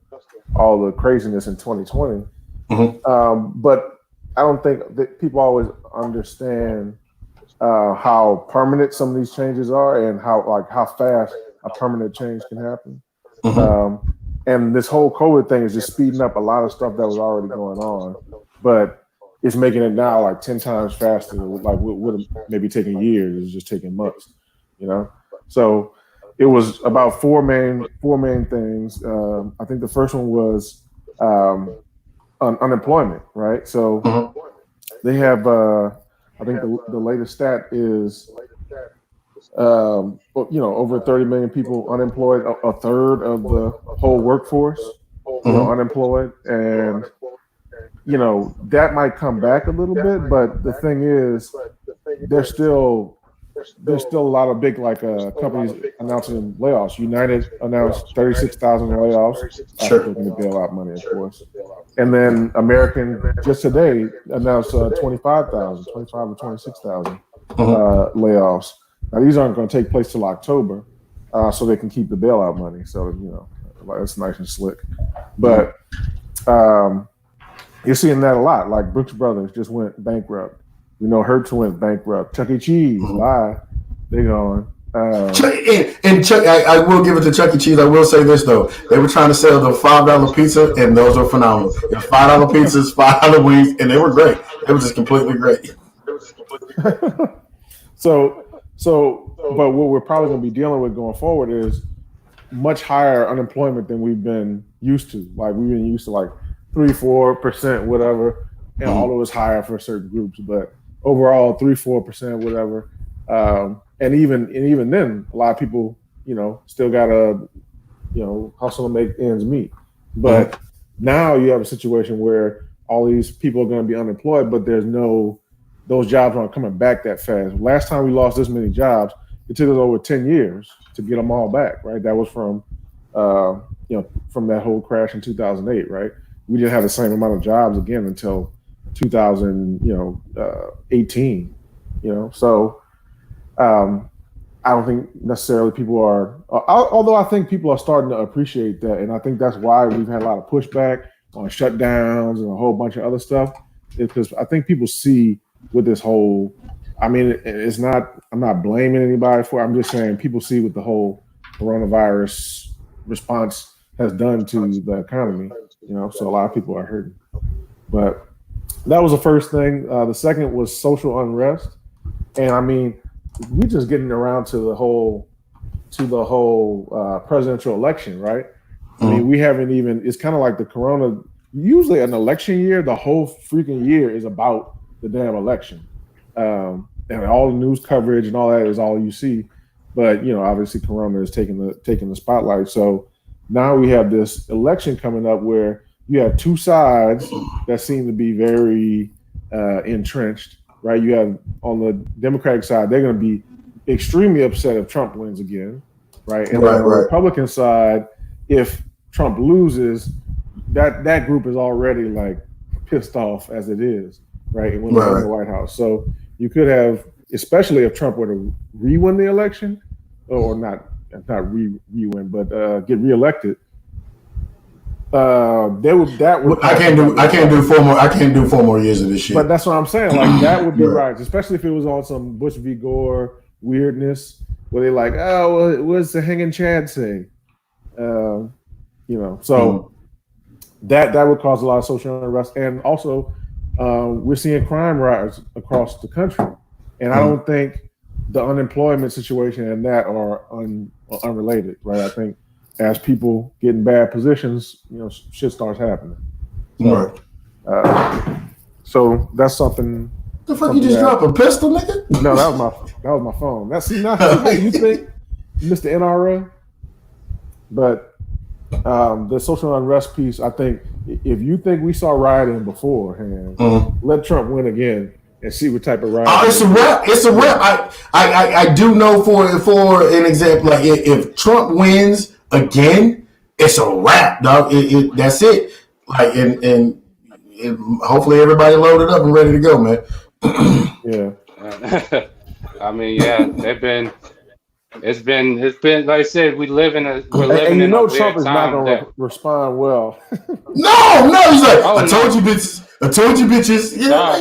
craziness in 2020. Mm-hmm. But I don't think that people always understand how permanent some of these changes are, and how fast a permanent change can happen. Mm-hmm. And this whole COVID thing is just speeding up a lot of stuff that was already going on, but it's making it now like 10 times faster. Like would have maybe taken years, it's just taking months. So it was about four main things. I think the first one was unemployment, right? So mm-hmm. They have, I think the latest stat is, over 30 million people unemployed, a third of the whole workforce, mm-hmm. Unemployed. And, that might come back a little bit, but the thing is, there's still a lot of big companies announcing layoffs. United announced 36,000 layoffs. Sure. Taking the bailout money, of course. And then American just today announced 25 to 26,000 layoffs. Now these aren't going to take place till October, so they can keep the bailout money. So that's nice and slick. But You're seeing that a lot. Like Brooks Brothers just went bankrupt. You know, Hertz went bankrupt. Chuck E. Cheese, bye. They're gone. And Chuck, I will give it to Chuck E. Cheese. I will say this though: they were trying to sell the $5 pizza, and those are phenomenal. $5 pizzas, $5 wings, and they were great. It was just completely great. So, but what we're probably going to be dealing with going forward is much higher unemployment than we've been used to. Like we've been used to like 3-4%, whatever, and although it's higher for certain groups, but overall 3-4%, whatever. And even then, a lot of people, you know, still gotta, you know, hustle and make ends meet. But now you have a situation where all these people are going to be unemployed, but those jobs aren't coming back that fast. Last time we lost this many jobs, it took us over 10 years to get them all back, right? That was from, from that whole crash in 2008, right? We didn't have the same amount of jobs again until 2018, So I don't think necessarily people are, although I think people are starting to appreciate that. And I think that's why we've had a lot of pushback on shutdowns and a whole bunch of other stuff, is because I think people see with this whole, I mean, it's not, I'm not blaming anybody for it. I'm just saying people see what the whole coronavirus response has done to the economy, so a lot of people are hurting. But that was the first thing. The second was social unrest. And I mean, we're just getting around to the whole presidential election, right? I mean, we haven't even, it's kind of like the corona, usually an election year, the whole freaking year is about the damn election. And all the news coverage and all that is all you see. But, obviously corona is taking the spotlight. So now we have this election coming up where you have two sides that seem to be very entrenched, right? You have on the Democratic side, they're going to be extremely upset if Trump wins again, right? And on the Republican side, if Trump loses, that group is already like pissed off as it is, right? When they're in the White House. So you could have, especially if Trump were to re-win the election, or not re-win, but get reelected. I can't do 4 more years of this shit. But that's what I'm saying. Like that would be right, especially if it was on some Bush v. Gore weirdness where they're like, oh, well, what's the hanging Chad say? So that would cause a lot of social unrest, and also we're seeing crime rise across the country, and I don't think the unemployment situation and that are unrelated, right? I think as people get in bad positions, shit starts happening. So that's something. The fuck you just drop a pistol, nigga? No, that was my phone. That's not you think, Mr. NRA. But the social unrest piece, I think, if you think we saw rioting beforehand, let Trump win again and see what type of rioting. Oh, it's a wrap. It's a wrap. I do know for an example, like if Trump wins again, it's a wrap, dog. That's it. Like and hopefully everybody loaded up and ready to go, man. Yeah. I mean, yeah, it's been like I said, we're living in Trump is not going to respond well. No, he's like, I told you bitches. Yeah,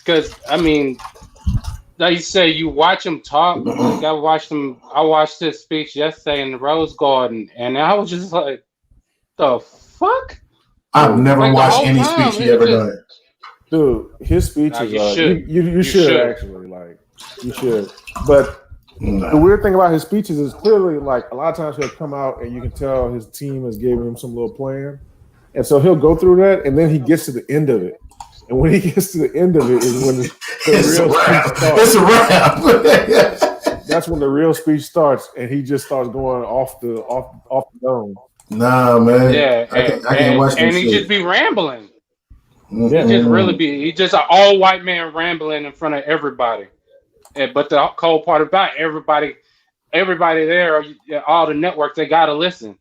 because I mean, like you say, you watch him talk. Like I watched his speech yesterday in the Rose Garden, and I was just like, the fuck? I've never watched any speech he ever done. Dude, his speech is you should actually, like, you should. But the weird thing about his speeches is clearly, like, a lot of times he'll come out and you can tell his team has given him some little plan, and so he'll go through that, and then he gets to the end of it. And when he gets to the end of it is when the real speech starts. It's a wrap. That's when the real speech starts, and he just starts going off the dome. Nah, man. Yeah, I can't watch this and he shit. just be rambling. Yeah. He just an all white man rambling in front of everybody. But the cold part about everybody there, all the networks, they gotta listen.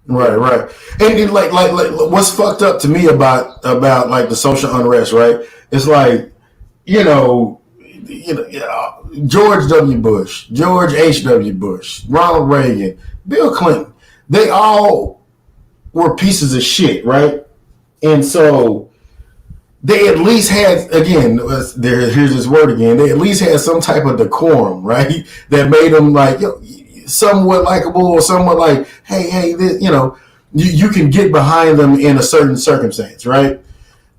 Right. And like what's fucked up to me about like the social unrest, right? It's like, George W. Bush, George H.W. Bush, Ronald Reagan, Bill Clinton, they all were pieces of shit, right? And so they at least had, again, here's this word again, they at least had some type of decorum, right? That made them like, somewhat likable or somewhat like, hey, this, you can get behind them in a certain circumstance, right?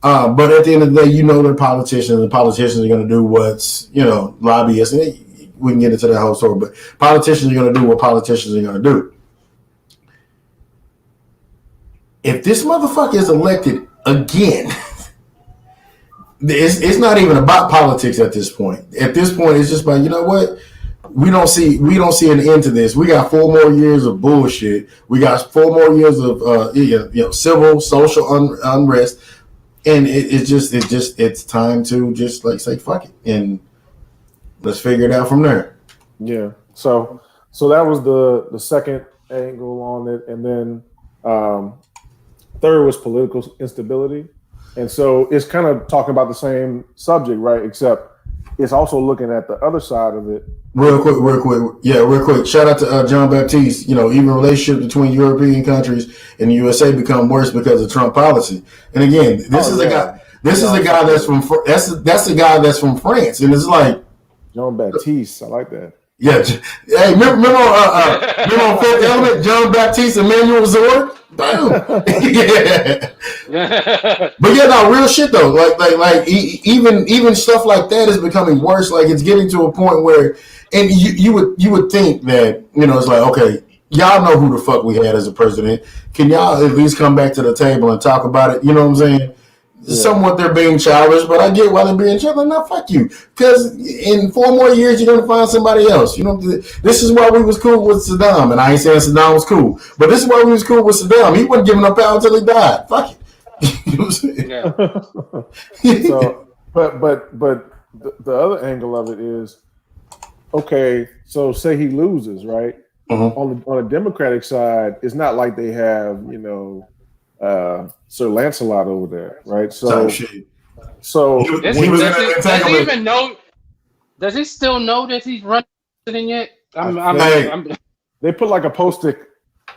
But at the end of the day, they're politicians, and politicians are going to do what's, lobbyists. We can get into that whole story, but politicians are going to do what politicians are going to do. If this motherfucker is elected again, it's not even about politics at this point. At this point, it's just like, you know what? We don't see an end to this. We got 4 more years of bullshit. We got 4 more years of civil, social unrest, and it's time to just like say fuck it and let's figure it out from there. Yeah. So that was the second angle on it, and then third was political instability, and so it's kind of talking about the same subject, right? Except it's also looking at the other side of it. Real quick. Shout out to John Baptiste. Even relationships between European countries and the USA become worse because of Trump policy. And again, this is a guy. This is a guy that's from. That's the guy that's from France, and it's like John Baptiste. I like that. Yeah. Hey, remember on Fifth Element, John Baptiste and Manuel Zord? Boom. Yeah. But real shit though. Like even stuff like that is becoming worse. Like it's getting to a point where, and you would think that it's like, okay, y'all know who the fuck we had as a president. Can y'all at least come back to the table and talk about it? You know what I'm saying? Yeah. Somewhat they're being childish, but I get why they're being childish. Now fuck you, because in 4 more years you're gonna find somebody else. This is why we was cool with Saddam, and I ain't saying Saddam was cool, but this is why we was cool with Saddam. He wasn't giving up power until he died. Fuck it. You know what I'm saying? Yeah. So, but the other angle of it is, okay, so say he loses, right? On the Democratic side, it's not like they have Sir Lancelot over there, right? So does he even know? Does he still know that he's running yet? They put like a post-it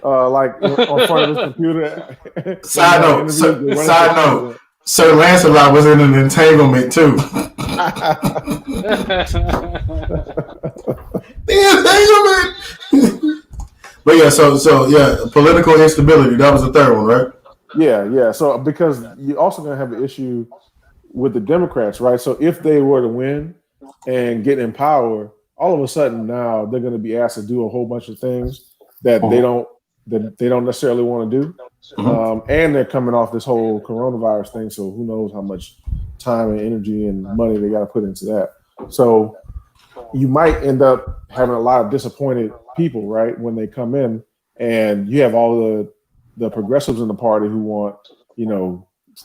like on front of his computer. Side note. Sir Lancelot was in an entanglement too. The entanglement. But political instability. That was the third one, right? Yeah. So because you're also going to have an issue with the Democrats, right? So if they were to win and get in power, all of a sudden now they're going to be asked to do a whole bunch of things that they don't necessarily want to do, and they're coming off this whole coronavirus thing. So who knows how much time and energy and money they got to put into that. So you might end up having a lot of disappointed people, right, when they come in, and you have all the progressives in the party who want,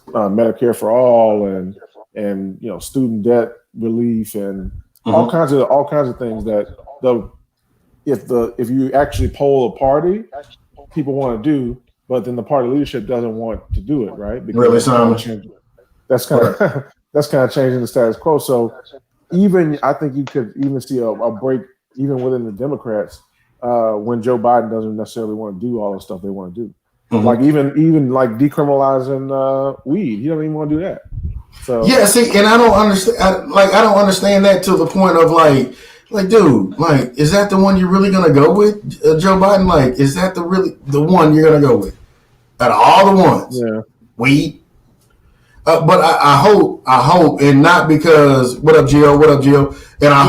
Medicare for all and student debt relief and all kinds of things that if you actually poll a party, people want to do, but then the party leadership doesn't want to do it, right? Because that's kind of changing the status quo. So I think you could even see a break even within the Democrats when Joe Biden doesn't necessarily want to do all the stuff they want to do. Like even like decriminalizing weed, he doesn't even want to do that. So and I don't understand. I don't understand that to the point of like, dude, like, is that the one you're really gonna go with, Joe Biden? Like, is that the one you're gonna go with out of all the ones? Yeah, weed. But I hope, and not because what up, Gio? And I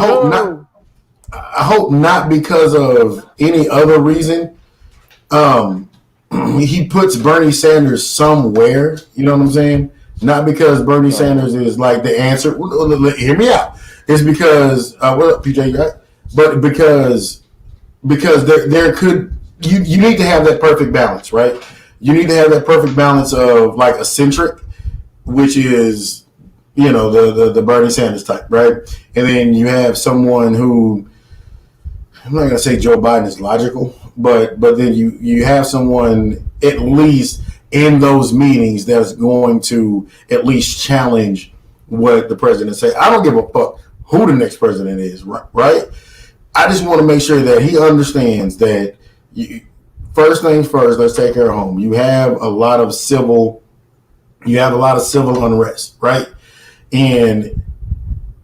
hope not because of any other reason. He puts Bernie Sanders somewhere, you know what I'm saying? Not because Bernie Sanders is like the answer. Hear me out. It's because what up, PJ? You right? But because there could you need to have that perfect balance, right? You need to have that perfect balance of like eccentric, which is the Bernie Sanders type, right? And then you have someone who, I'm not gonna say Joe Biden is logical, but then you have someone at least in those meetings that's going to at least challenge what the president said. I don't give a fuck who the next president is, right? I just want to make sure that he understands that first things first, let's take care of home. You have a lot of civil You have a lot of civil unrest, right? And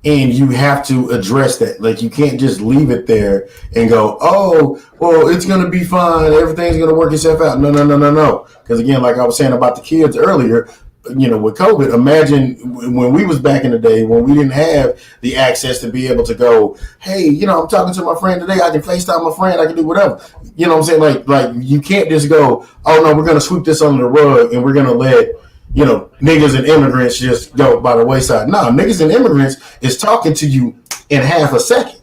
you have to address that. Like, you can't just leave it there and go, oh, well, it's going to be fine. Everything's going to work itself out. No. Because again, like I was saying about the kids earlier, with COVID, imagine when we was back in the day when we didn't have the access to be able to go, hey, I'm talking to my friend today. I can FaceTime my friend. I can do whatever. You know what I'm saying? Like you can't just go, oh no, we're going to sweep this under the rug and we're going to let niggas and immigrants just go by the wayside. No, niggas and immigrants is talking to you in half a second.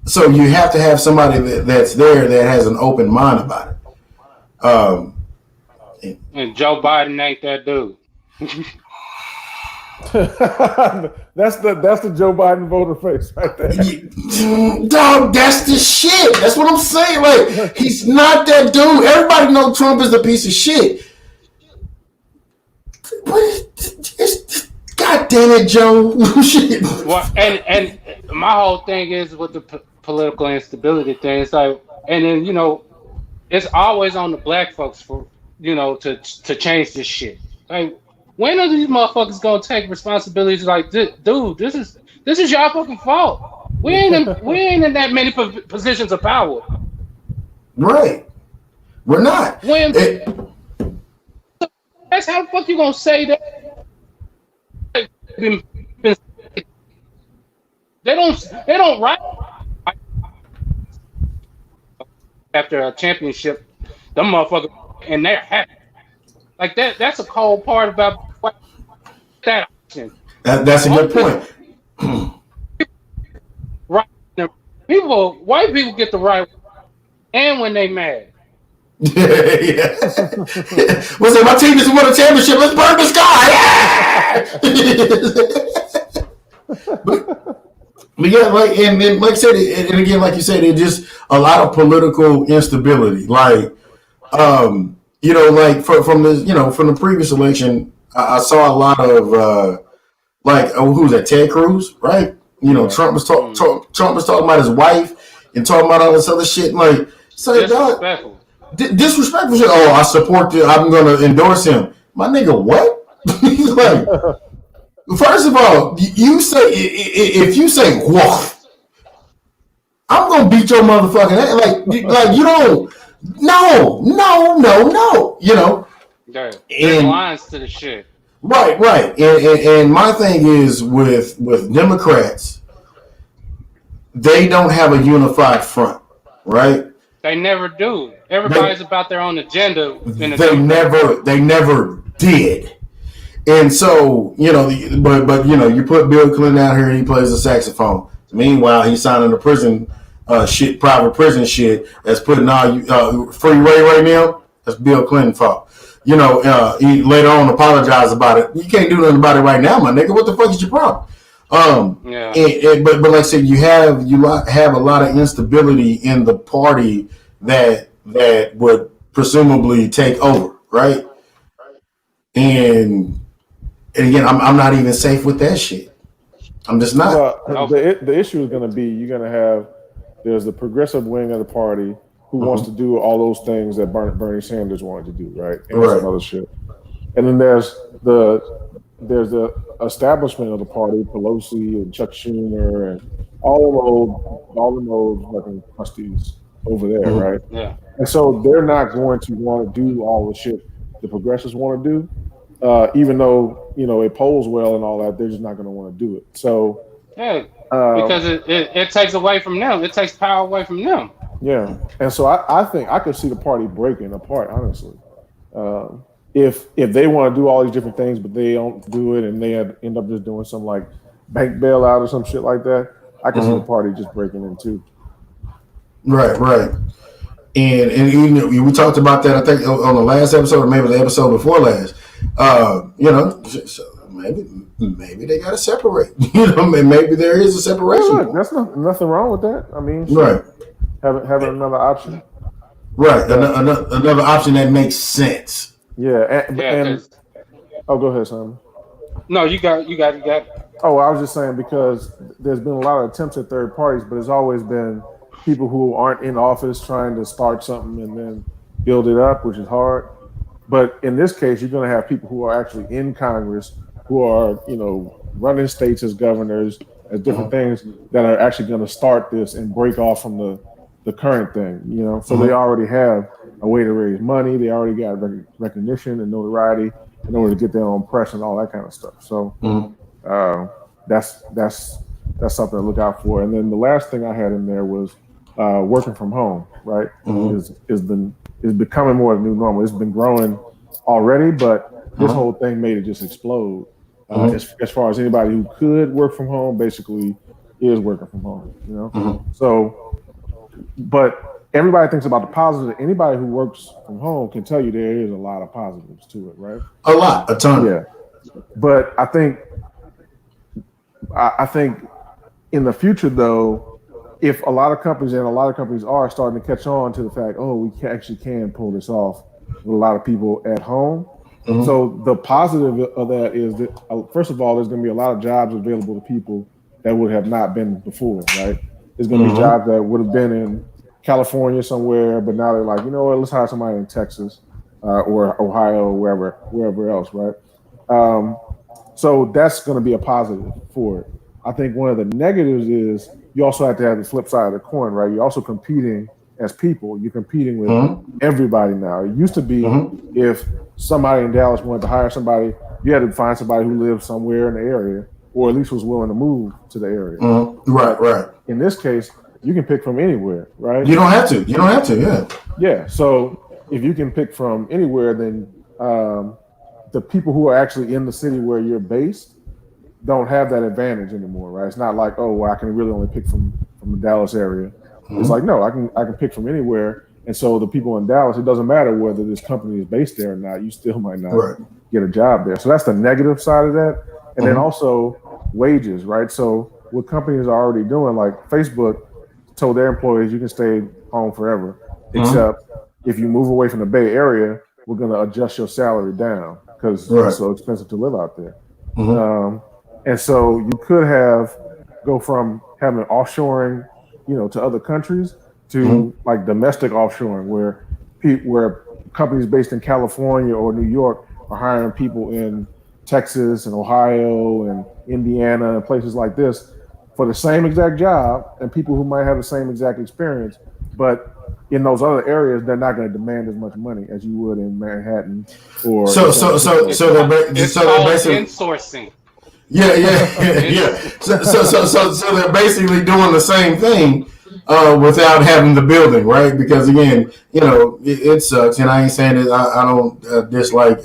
So you have to have somebody that's there that has an open mind about it. And Joe Biden ain't that dude. That's the Joe Biden voter face right there. Dog, that's the shit. That's what I'm saying. Like, he's not that dude. Everybody knows Trump is a piece of shit. But God damn it, Joe. Well, and my whole thing is with the political instability thing. It's like, and then it's always on the black folks for to change this shit. Like, when are these motherfuckers gonna take responsibilities? Like, dude, this is y'all fucking fault. We ain't in that many positions of power. Right, we're not. That's how the fuck you gonna say that? They don't write after a championship. Them motherfuckers, and they're happy. Like that. That's a cold part about that option. That's a good point. Right. White people get the right, and when they mad. Yeah. What's it? My team just won a championship. Let's burn the sky. But yeah, like, and like I said, and again, like you said, it just a lot of political instability. Like, like from the previous election, I saw a lot of who was that? Ted Cruz, right? Trump was talking about his wife and talking about all this other shit. And like, say, disrespectful. Disrespectful shit. Oh, I support you. I'm going to endorse him. My nigga, what? He's like, first of all, you say, if you say, woof, I'm going to beat your motherfucking ass. Like you don't, no. There's lines to the shit. Right. And my thing is with Democrats, they don't have a unified front, right? They never do. Everybody's about their own agenda. They never did. And so, but you put Bill Clinton out here and he plays the saxophone. Meanwhile, he's signing a prison private prison shit that's putting all free Ray right now. That's Bill Clinton's fault. He later on apologized about it. You can't do nothing about it right now, my nigga. What the fuck is your problem? But like I said, you have a lot of instability in the party that would presumably take over, right? And again, I'm not even safe with that shit. I'm just not. Well, the issue is going to be there's the progressive wing of the party who wants to do all those things that Bernie Sanders wanted to do, right? And some other shit. And then there's the establishment of the party, Pelosi and Chuck Schumer and all of those fucking trustees over there, right? Yeah. And so they're not going to want to do all the shit the progressives want to do, even though it polls well and all that. They're just not going to want to do it. So because it takes away from them. It takes power away from them. Yeah, and so I think I could see the party breaking apart, honestly. If they want to do all these different things, but they don't do it, and they end up just doing some like bank bailout or some shit like that, I can see the party just breaking in two. Right. And we talked about that, I think, on the last episode, or maybe the episode before last. So maybe they got to separate. Maybe there is a separation. Yeah, look, that's nothing wrong with that. I mean, right. Having another option. Right, another option that makes sense. Yeah, and go ahead, Simon. No, you got. Oh, I was just saying because there's been a lot of attempts at third parties, but it's always been people who aren't in office trying to start something and then build it up, which is hard. But in this case, you're going to have people who are actually in Congress, who are, running states as governors, as different things, that are actually going to start this and break off from the current thing. So they already have a way to raise money. They already got recognition and notoriety in order to get their own press and all that kind of stuff. So that's something to look out for. And then the last thing I had in there was working from home. Right, is becoming more of the new normal. It's been growing already, but this whole thing made it just explode. As far as anybody who could work from home, basically is working from home. So, but everybody thinks about the positive. Anybody who works from home can tell you there is a lot of positives to it, right? A ton. Yeah, but I think in the future, though, if a lot of companies are starting to catch on to the fact, we actually can pull this off with a lot of people at home. So the positive of that is that, first of all, there's going to be a lot of jobs available to people that would have not been before, right? There's going to be jobs that would have been in California somewhere, but now they're like, let's hire somebody in Texas or Ohio or wherever else, right? So that's going to be a positive for it. I think one of the negatives is you also have to have the flip side of the coin, right? You're also competing as people. You're competing with everybody now. It used to be if somebody in Dallas wanted to hire somebody, you had to find somebody who lived somewhere in the area, or at least was willing to move to the area. Right. In this case, you can pick from anywhere, right? You don't have to, yeah. Yeah, so if you can pick from anywhere, then the people who are actually in the city where you're based don't have that advantage anymore, right? It's not like, I can really only pick from the Dallas area. It's like, no, I can pick from anywhere. And so the people in Dallas, it doesn't matter whether this company is based there or not, you still might not get a job there. So that's the negative side of that. And then also wages, right? So what companies are already doing, like Facebook told their employees, you can stay home forever, except if you move away from the Bay Area, we're going to adjust your salary down because it's so expensive to live out there. And so you could go from having offshoring, to other countries to like domestic offshoring, where companies based in California or New York are hiring people in Texas and Ohio and Indiana and places like this for the same exact job, and people who might have the same exact experience, but in those other areas, they're not going to demand as much money as you would in Manhattan or. So they're basically insourcing. Yeah. So they're basically doing the same thing without having the building, right? Because again, it sucks, and I ain't saying that I don't dislike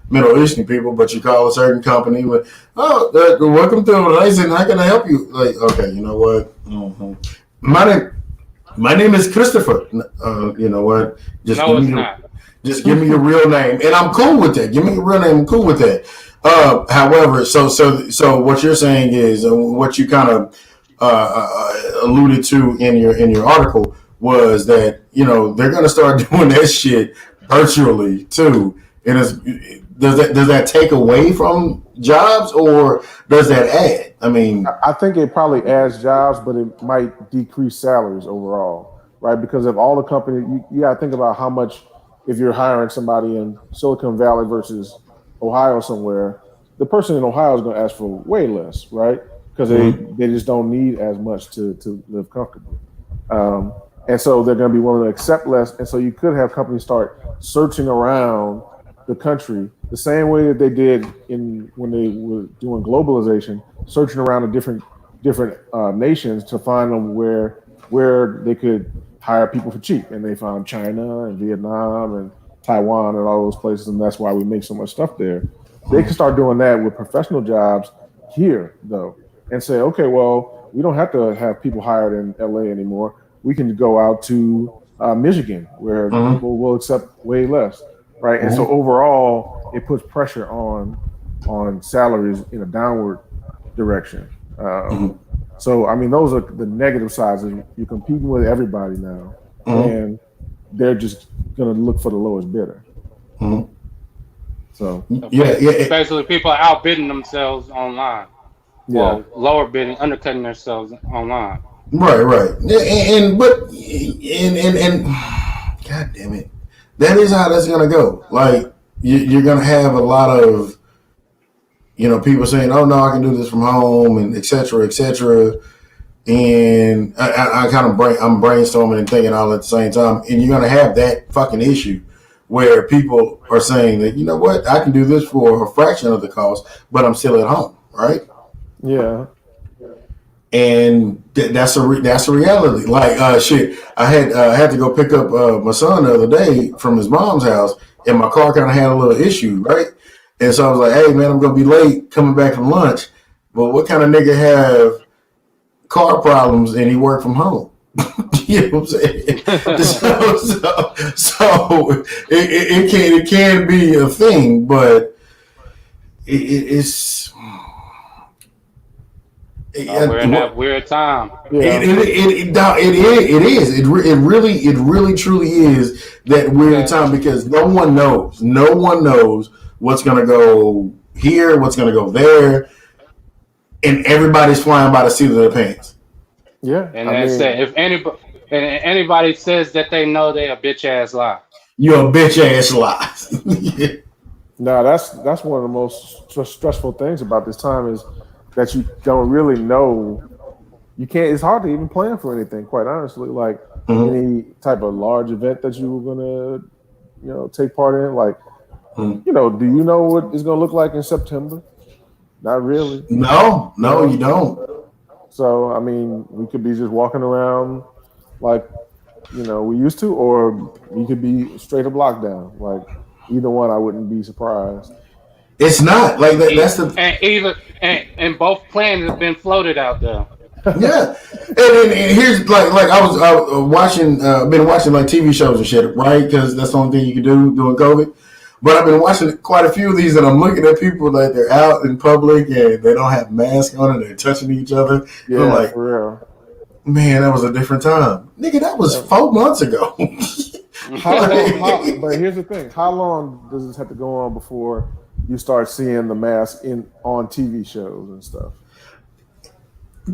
Middle Eastern people, but you call a certain company with, welcome to it. How can I help you? Like, okay, you know what? My name is Christopher. You know what? Just give me your real name, and I'm cool with that. Give me your real name. I'm cool with that. However, so what you're saying is, what you kind of alluded to in your article was that they're going to start doing that shit virtually too. Does that take away from jobs, or does that add? I mean, I think it probably adds jobs, but it might decrease salaries overall, right? Because of all the companies, you got to think about how much, if you're hiring somebody in Silicon Valley versus Ohio somewhere, the person in Ohio is going to ask for way less, right? Because they just don't need as much to live comfortably. And so they're going to be willing to accept less. And so you could have companies start searching around the country the same way that they did when they were doing globalization, searching around the different nations to find them where they could hire people for cheap. And they found China and Vietnam and Taiwan and all those places, and that's why we make so much stuff there. They can start doing that with professional jobs here, though, and say, okay, well, we don't have to have people hired in LA anymore. We can go out to Michigan, where people will accept way less, right? And so overall, it puts pressure on salaries in a downward direction. So, I mean, those are the negative sides. You're competing with everybody now, and they're just going to look for the lowest bidder. So basically, people are outbidding themselves online. Yeah. Well, lower bidding, undercutting themselves online. Right. And God damn it, that is how that's gonna go. Like, you're going to have a lot of, people saying, "Oh no, I can do this from home," and et cetera, et cetera. And I'm brainstorming and thinking all at the same time. And you're going to have that fucking issue where people are saying that, you know what, I can do this for a fraction of the cost, but I'm still at home, right? Yeah. And that's a reality. Like shit, I had to go pick up my son the other day from his mom's house, and my car kind of had a little issue, right? And so I was like, "Hey man, I'm gonna be late coming back from lunch." But what kind of nigga have car problems and he work from home? You know what I'm saying? so it can be a thing, but it's. We're in that weird time. Yeah. It is. It really truly is that weird time, because no one knows what's going to go here, what's going to go there, and everybody's flying by the seat of their pants. Yeah, and if anybody says that they know, they a bitch ass lie. You're a bitch ass lie. Yeah. No, that's one of the most stressful things about this time is that you don't really know. You can't. It's hard to even plan for anything, quite honestly. Like any type of large event that you were gonna, take part in. Like, do you know what it's gonna look like in September? Not really. No, you don't. So I mean, we could be just walking around like we used to, or we could be straight up lockdown. Like either one, I wouldn't be surprised. It's not like that. That's the and both plans have been floated out there. Yeah, and here's like I was watching, been watching like TV shows and shit, right? Because that's the only thing you can do during COVID. But I've been watching quite a few of these, and I'm looking at people that they're out in public and they don't have masks on and they're touching each other. Yeah, I'm like, for real. Man, that was a different time, nigga. That was 4 months ago. But here's the thing: how long does this have to go on before you start seeing the mask on TV shows and stuff?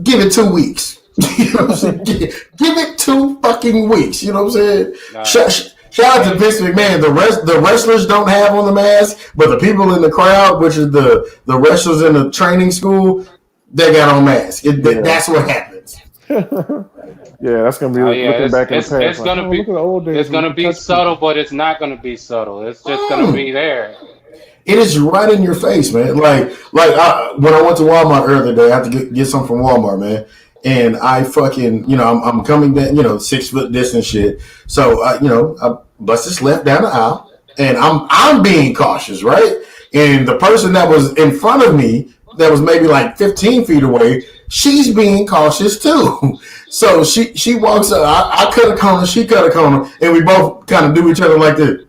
Give it 2 weeks. You know what I'm saying? Give it 2 fucking weeks. You know what I'm saying? Nah. Shout out to Vince McMahon. The wrestlers don't have on the mask, but the people in the crowd, which is the wrestlers in the training school, they got on masks. That's what happens. Yeah, that's gonna be looking back in the past. It's gonna be. It's gonna be subtle, but it's not gonna be subtle. It's just gonna be there. It is right in your face, man. Like when I went to Walmart earlier today, I had to get something from Walmart, man. And I fucking, I'm coming down, 6 foot distance shit. So, I bust this left down the aisle, and I'm being cautious, right? And the person that was in front of me, that was maybe like 15 feet away, she's being cautious too. So she walks up, I cut a corner, she cut a corner, and we both kind of do each other like this.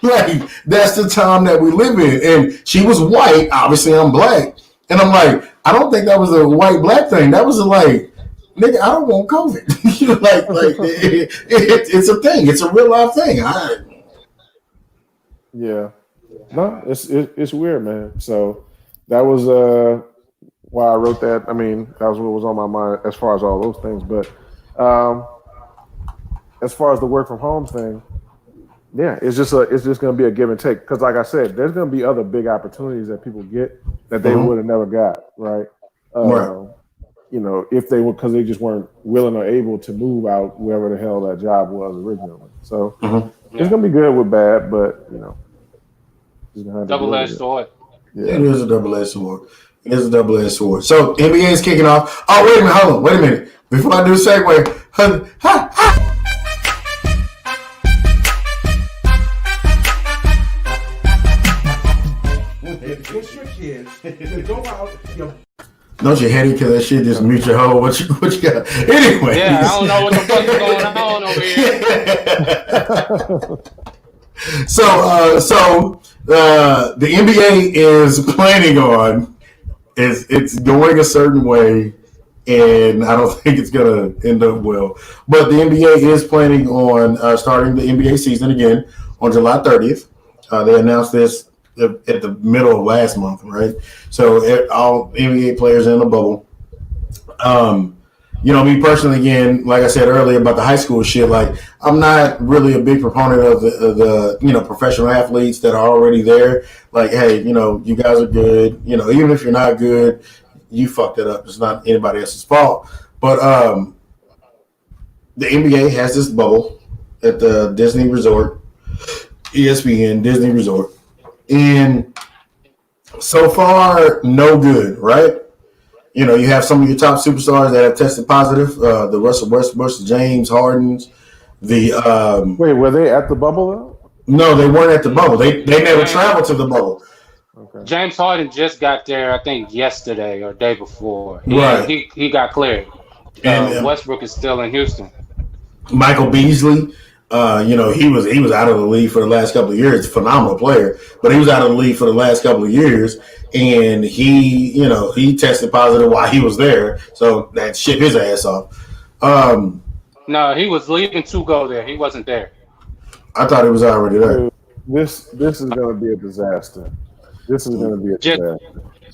like that's the time that we live in. And she was white, obviously I'm black, and I'm like, I don't think that was a white black thing. That was like, nigga, I don't want COVID. It's a thing. It's a real life thing. Yeah, no, it's weird, man. So that was why I wrote that. I mean, that was what was on my mind as far as all those things. But as far as the work from home thing, yeah, it's just going to be a give and take. Because like I said, there's going to be other big opportunities that people get that they would have never got, right? Right. If they were, because they just weren't willing or able to move out wherever the hell that job was originally. So it's going to be good with bad, but double-edged sword. Yeah, it is a double-edged sword. It is a double-edged sword. So NBA is kicking off. Oh, wait a minute, hold on, wait a minute. Before I do a segue, Push your kids to go out. Don't you head because that shit just mute your hoe. What you got? Anyway. Yeah, I don't know what the fuck is going on over here. So the NBA is planning on it's going a certain way, and I don't think it's gonna end up well. But the NBA is planning on starting the NBA season again on July 30th. They announced this at the middle of last month, right? So all NBA players in the bubble. Me personally, again, like I said earlier about the high school shit, like I'm not really a big proponent of the professional athletes that are already there. Like, hey, you guys are good. Even if you're not good, you fucked it up. It's not anybody else's fault. But the NBA has this bubble at the Disney Resort, ESPN Disney Resort, and so far, no good, right? You have some of your top superstars that have tested positive. The Russell Westbrook, James Hardens. Wait, were they at the bubble though? No, they weren't at the bubble. They never traveled to the bubble. Okay. James Harden just got there, I think, yesterday or day before. Right. He got cleared. And Westbrook is still in Houston. Michael Beasley. He was out of the league for the last couple of years. Phenomenal player, but he was out of the league for the last couple of years, and he tested positive while he was there, so that shit his ass off. No, he was leaving to go there. He wasn't there. I thought he was already there. This is going to be a disaster. This is going to be a disaster.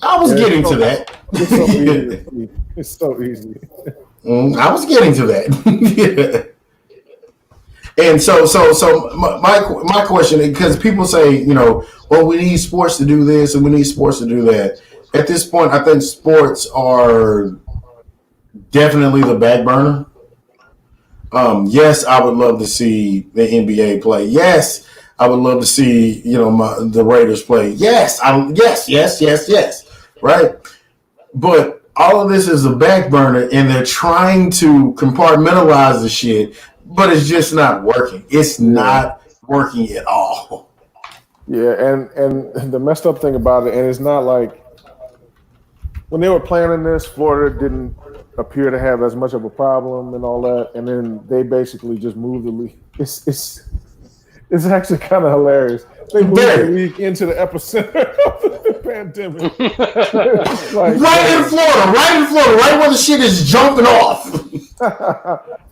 I was getting to that. It's so easy. It's so easy. I was getting to that. And so my question, because people say, we need sports to do this and we need sports to do that. At this point, I think sports are definitely the back burner. Yes, I would love to see the NBA play. Yes, I would love to see, the Raiders play. Yes, yes. Right? But all of this is a back burner, and they're trying to compartmentalize the shit. But it's just not working. It's not working at all. Yeah, and the messed up thing about it, and it's not like when they were planning this, Florida didn't appear to have as much of a problem and all that, and then they basically just moved the league. It's actually kind of hilarious. They moved the league into the epicenter of the pandemic. Right in Florida, right where the shit is jumping off.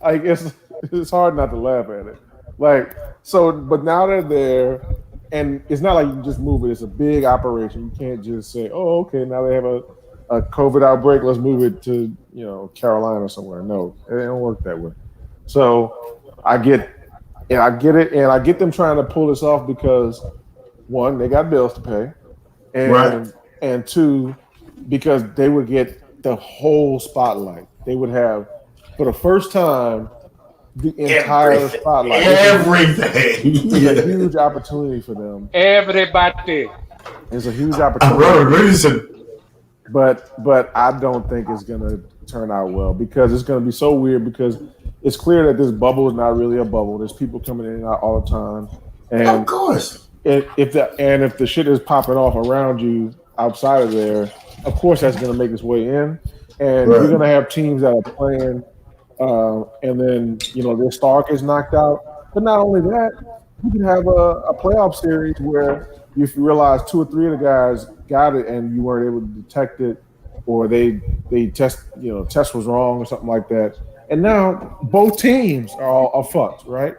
I guess. It's hard not to laugh at it. But now they're there, and it's not like you can just move it. It's a big operation. You can't just say, oh, okay, now they have a COVID outbreak. Let's move it to, Carolina or somewhere. No, it don't work that way. So I get it, and I get them trying to pull this off because, one, they got bills to pay, and two, because they would get the whole spotlight. They would have, for the first time, the entire spotlight. Everything. It's a huge opportunity for them. Everybody. It's a huge opportunity. But I don't think it's going to turn out well because it's going to be so weird because it's clear that this bubble is not really a bubble. There's people coming in and out all the time. And of course. If the shit is popping off around you outside of there, of course that's going to make its way in. And you're going to have teams that are playing and then, their star gets knocked out. But not only that, you can have a playoff series where you realize 2 or 3 of the guys got it and you weren't able to detect it, or they test was wrong or something like that. And now both teams are fucked, right?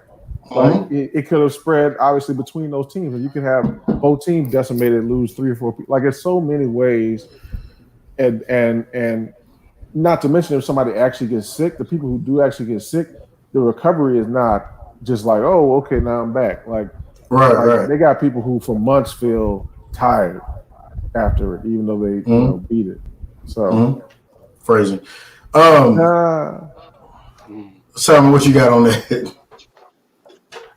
Like it could have spread obviously between those teams, and you can have both teams decimated, lose 3 or 4 people. Like it's so many ways, and not to mention if somebody actually gets sick, the people who do actually get sick, the recovery is not just like, oh, okay, now I'm back. Like they got people who for months feel tired after it, even though they beat it. So phrasing. Simon, what you got on that?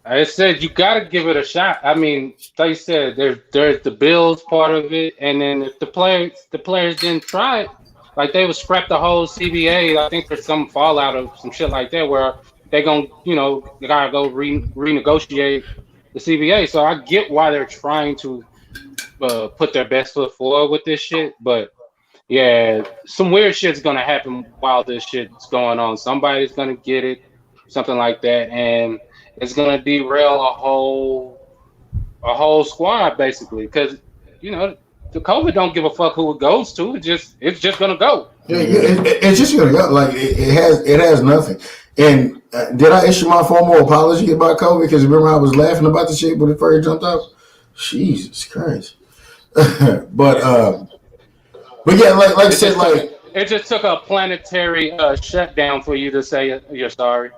I said you got to give it a shot. I mean, like you said, there's the Bills part of it, and then if the players didn't try it, like they would scrap the whole CBA. I think there's some fallout of some shit like that where they gonna, they gotta go renegotiate the CBA. So I get why they're trying to put their best foot forward with this shit, but yeah, some weird shit's gonna happen while this shit's going on. Somebody's gonna get it, something like that, and it's gonna derail a whole squad basically, because the COVID don't give a fuck who it goes to. It's just gonna go. Yeah, it's just gonna go. Like it has nothing. And did I issue my formal apology about COVID? Because remember I was laughing about the shit when it first jumped up. Jesus Christ. But yeah, like I said, like It just took a planetary shutdown for you to say you're sorry.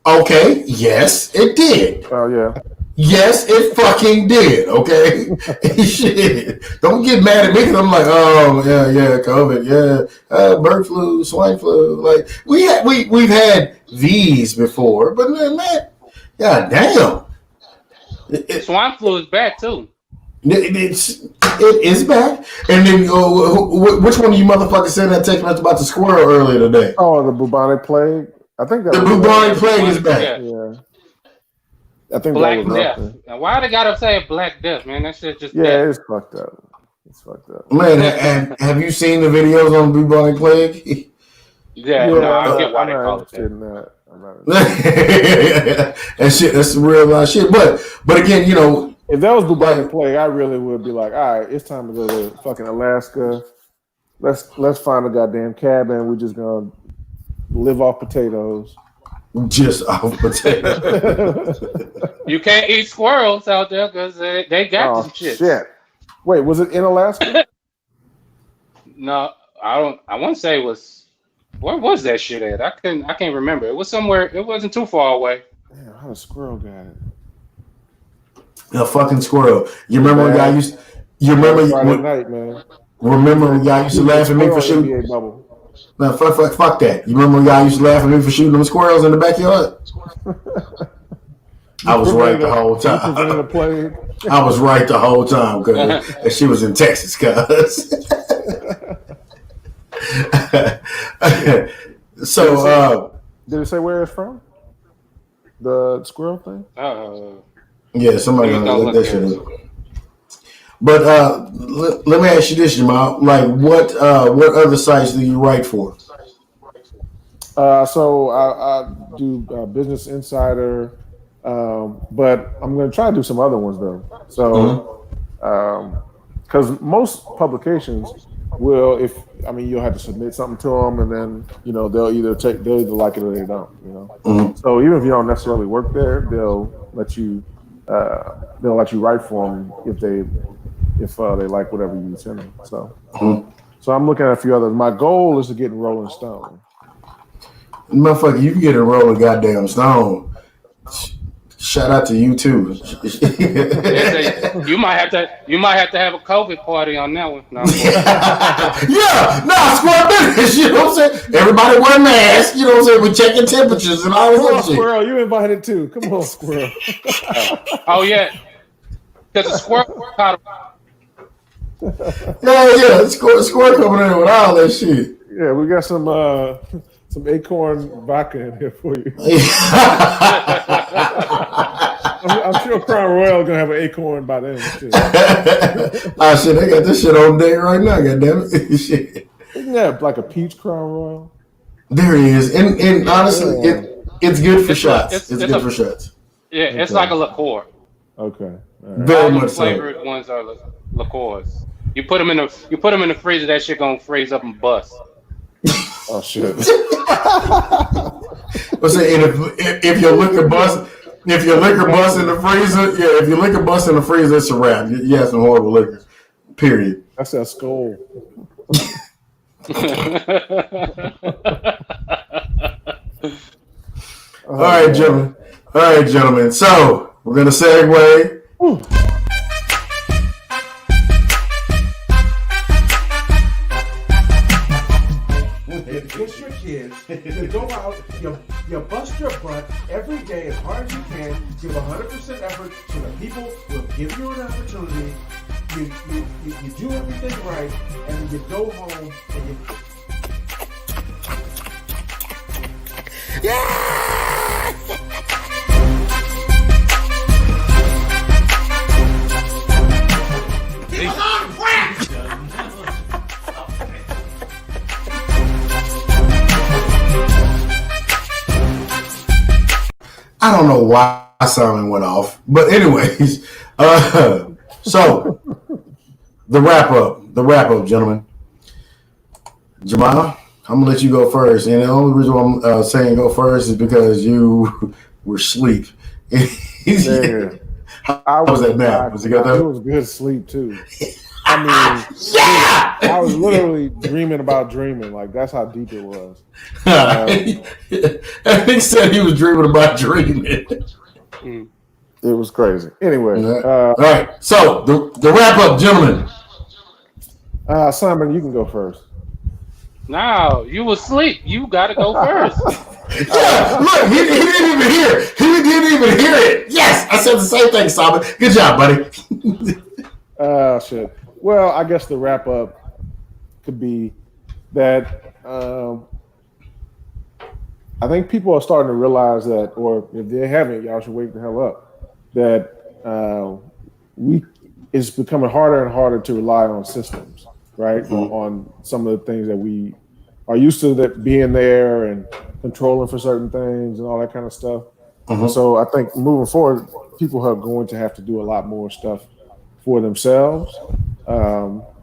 Okay, yes, it did. Oh yeah. Yes, it fucking did. Okay, shit. Don't get mad at me because I'm like, oh yeah, COVID, bird flu, swine flu. Like we've had these before, but man, god damn, Swine flu is back too. It is back. And then which one of you motherfuckers sent that text message about the squirrel earlier today? Oh, the bubonic plague. I think that the bubonic plague is back. Yeah. I think Black that was Death. Now, why they gotta say Black Death, man? That shit just it's fucked up. It's fucked up. Man, and have you seen the videos on the bubonic plague? Yeah, no, I get why they call it that. That shit, that's some real life shit. But again, you know, if that was bubonic plague, I really would be like, all right, it's time to go to fucking Alaska. Let's find a goddamn cabin. We're just gonna live off potatoes. Just off potatoes. You can't eat squirrels out there because they got some shit. Wait, was it in Alaska? No, I don't. I want to say it was. Where was that shit at? I can't remember. It was somewhere. It wasn't too far away. Damn, how a squirrel got it? A fucking squirrel. You remember when y'all used? You remember Friday night, man. Remember when y'all used to laugh at me for shooting? No, fuck that. You remember when y'all used to laugh at me for shooting them squirrels in the backyard? I was right the whole time. I was right the whole time because she was in Texas, cuz. So, did it say where it's from? The squirrel thing? Yeah, somebody gonna look that shit up. But let me ask you this, Jamal. Like, what other sites do you write for? So I do Business Insider, but I'm going to try to do some other ones though. So, because most publications will, you'll have to submit something to them, and then they'll either like it or they don't. So even if you don't necessarily work there, they'll let you write for them if they like whatever you send them. So I'm looking at a few others. My goal is to get in Rolling Stone. Motherfucker, you can get in Rolling goddamn Stone. Shout out to you too. You might have to have a COVID party on that one. No, squirrel business. You know what I'm saying? Everybody wear masks. You know what I'm saying? We're checking temperatures and all that shit. Squirrel, you invited too. Come on, Squirrel. Oh yeah, because the squirrel caught him. Squirrel coming in with all that shit. Yeah, we got some acorn vodka in here for you. I'm sure Crown Royal gonna have an acorn by then too. Shit, they got this shit on deck right now. Goddamn it, shit. Isn't that like a peach Crown Royal? There is, and honestly, it's good for shots. It's good for shots. Yeah, it's like a liqueur. Okay, very much so. Flavored ones are liqueurs. You put them in the freezer. That shit gonna freeze up and bust. Oh shit! What's that? If your liquor bust in the freezer, if your liquor bust in the freezer, it's a wrap. You have some horrible liquor. Period. That's that skull. All right, gentlemen. So we're gonna segue. Get your kids to go out, you bust your butt every day as hard as you can, give 100% effort so that people will give you an opportunity, you do everything right, and then you go home and you... I don't know why Simon went off, but anyways, so the wrap up, gentlemen. Jamal, I'm gonna let you go first, and the only reason why I'm saying go first is because you were asleep. How was that nap? Was it good though? It was good sleep too. I mean, yeah, I was literally dreaming about dreaming. Like that's how deep it was. He said he was dreaming about dreaming. It was crazy. Anyway, all right. So the wrap up, gentlemen. Simon, you can go first. No, you was asleep. You got to go first. Yeah, look, he didn't even hear it. He didn't even hear it. Yes, I said the same thing, Simon. Good job, buddy. Shit. Well, I guess the wrap up could be that I think people are starting to realize that, or if they haven't, y'all should wake the hell up. That it's becoming harder and harder to rely on systems, right? Mm-hmm. On some of the things that we are used to, that being there and controlling for certain things and all that kind of stuff. Mm-hmm. So I think moving forward, people are going to have to do a lot more stuff for themselves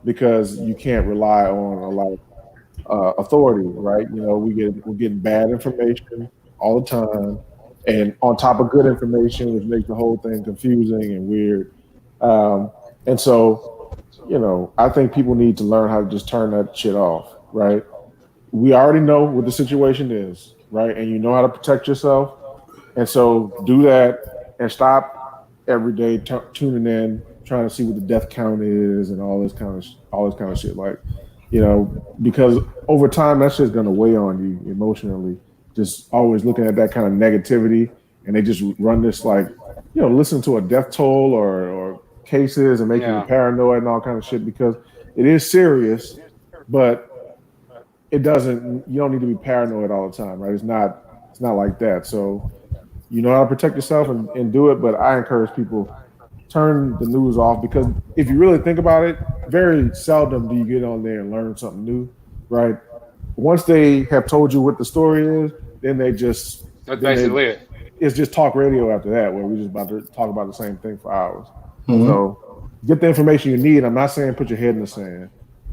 because you can't rely on a lot of authority, right? You know, we're getting bad information all the time, and on top of good information, which makes the whole thing confusing and weird. And so, you know, I think people need to learn how to just turn that shit off, right? We already know what the situation is, right? And you know how to protect yourself. And so do that and stop every day tuning in, trying to see what the death count is and all this kind of shit. Like, you know, because over time, that's just going to weigh on you emotionally. Just always looking at that kind of negativity, and they just run this, like, you know, listen to a death toll or cases and making you paranoid and all kind of shit, because it is serious, but it doesn't. You don't need to be paranoid all the time, right? It's not like that. So you know how to protect yourself and do it. But I encourage people, turn the news off, because if you really think about it, very seldom do you get on there and learn something new, right? Once they have told you what the story is, then they just it's just talk radio after that, where we're just about to talk about the same thing for hours. Mm-hmm. So get the information you need. I'm not saying put your head in the sand.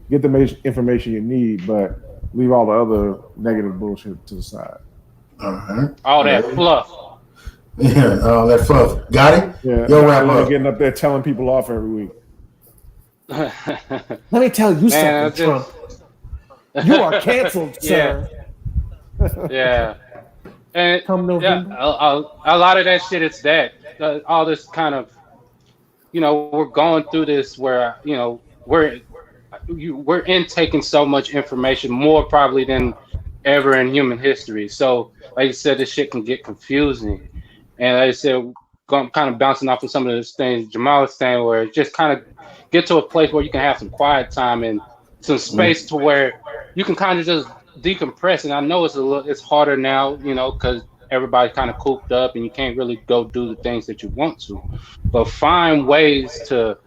Get the information you need, but leave all the other negative bullshit to the side. All that fluff. Yeah, all that fluff. Got it? Yeah. Yo, wrap up. Getting up there telling people off every week. Let me tell you something, Trump. You are canceled, sir. Yeah. And a lot of that shit is that. All this kind of, you know, we're going through this where, you know, we're intaking so much information, more probably than ever in human history. So, like you said, this shit can get confusing. And like I said, kind of bouncing off of some of those things Jamile was saying, where it just kind of get to a place where you can have some quiet time and some space to where you can kind of just decompress. And I know it's harder now, you know, because everybody's kind of cooped up and you can't really go do the things that you want to. But find ways to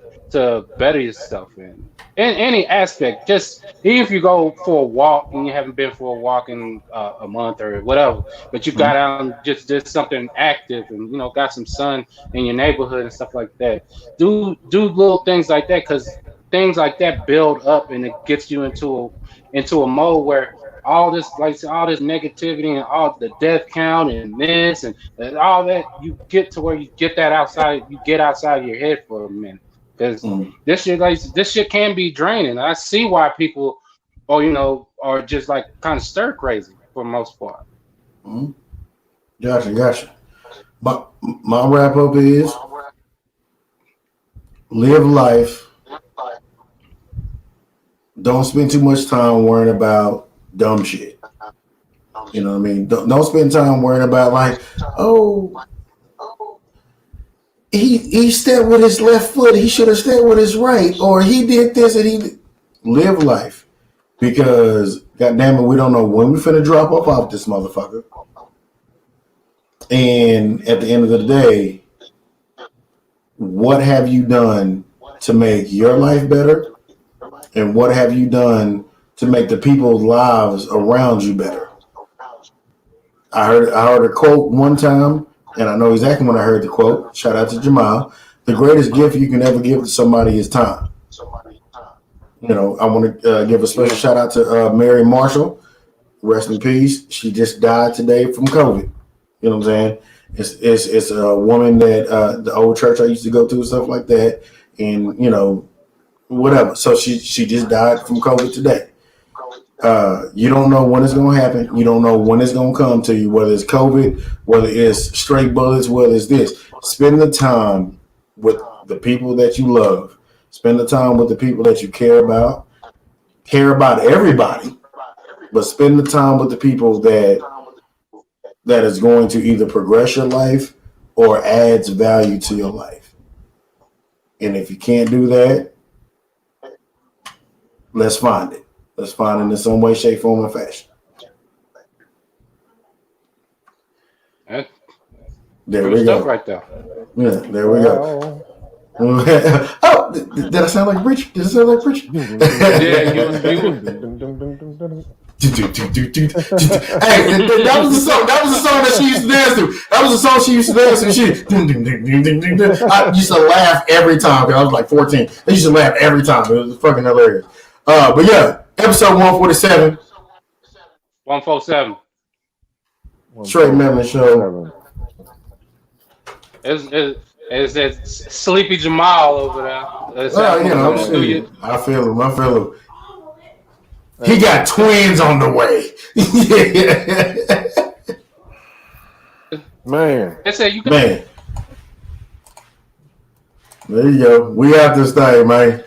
better yourself in any aspect. Just even if you go for a walk and you haven't been for a walk in a month or whatever, but you got out and just did something active and, you know, got some sun in your neighborhood and stuff like that. Do little things like that, because things like that build up and it gets you into a mode where all this, like all this negativity and all the death count and this and all that, you get to where you get that outside, you get outside of your head for a minute. Because this shit can be draining. I see why people, are just like kind of stir crazy for the most part. Mm-hmm. Gotcha. But my wrap up is live life. Don't spend too much time worrying about dumb shit. You know what I mean? Don't spend time worrying about like, he stepped with his left foot. He should have stepped with his right, or he did this and he live life, because goddamn it, we don't know when we finna drop off this motherfucker. And at the end of the day, what have you done to make your life better, and what have you done to make the people's lives around you better? I heard a quote one time. And I know exactly when I heard the quote. Shout out to Jamile. The greatest gift you can ever give to somebody is time. You know, I want to give a special shout out to Mary Marshall. Rest in peace. She just died today from COVID. You know what I'm saying? It's a woman that the old church I used to go to and stuff like that. And, you know, whatever. So she just died from COVID today. You don't know when it's going to happen. You don't know when it's going to come to you, whether it's COVID, whether it's straight bullets, whether it's this. Spend the time with the people that you love. Spend the time with the people that you care about. Care about everybody, but spend the time with the people that is going to either progress your life or adds value to your life. And if you can't do that, let's find it. Let's find it in some way, shape, form, or fashion. There we go. Right there. Yeah, there we go. Oh, did I sound like Rich? Did it sound like Rich? Yeah, Hey, that was the song. That was the song that she used to dance to. That was the song she used to dance to. I used to laugh every time because I was like 14. I used to laugh every time. It was fucking hilarious. But yeah, episode 147. 147. Straight Meddlin Show. It's that sleepy Jamal over there. I feel him. He got twins on the way. Man. Man. There you go. We have this thing, man.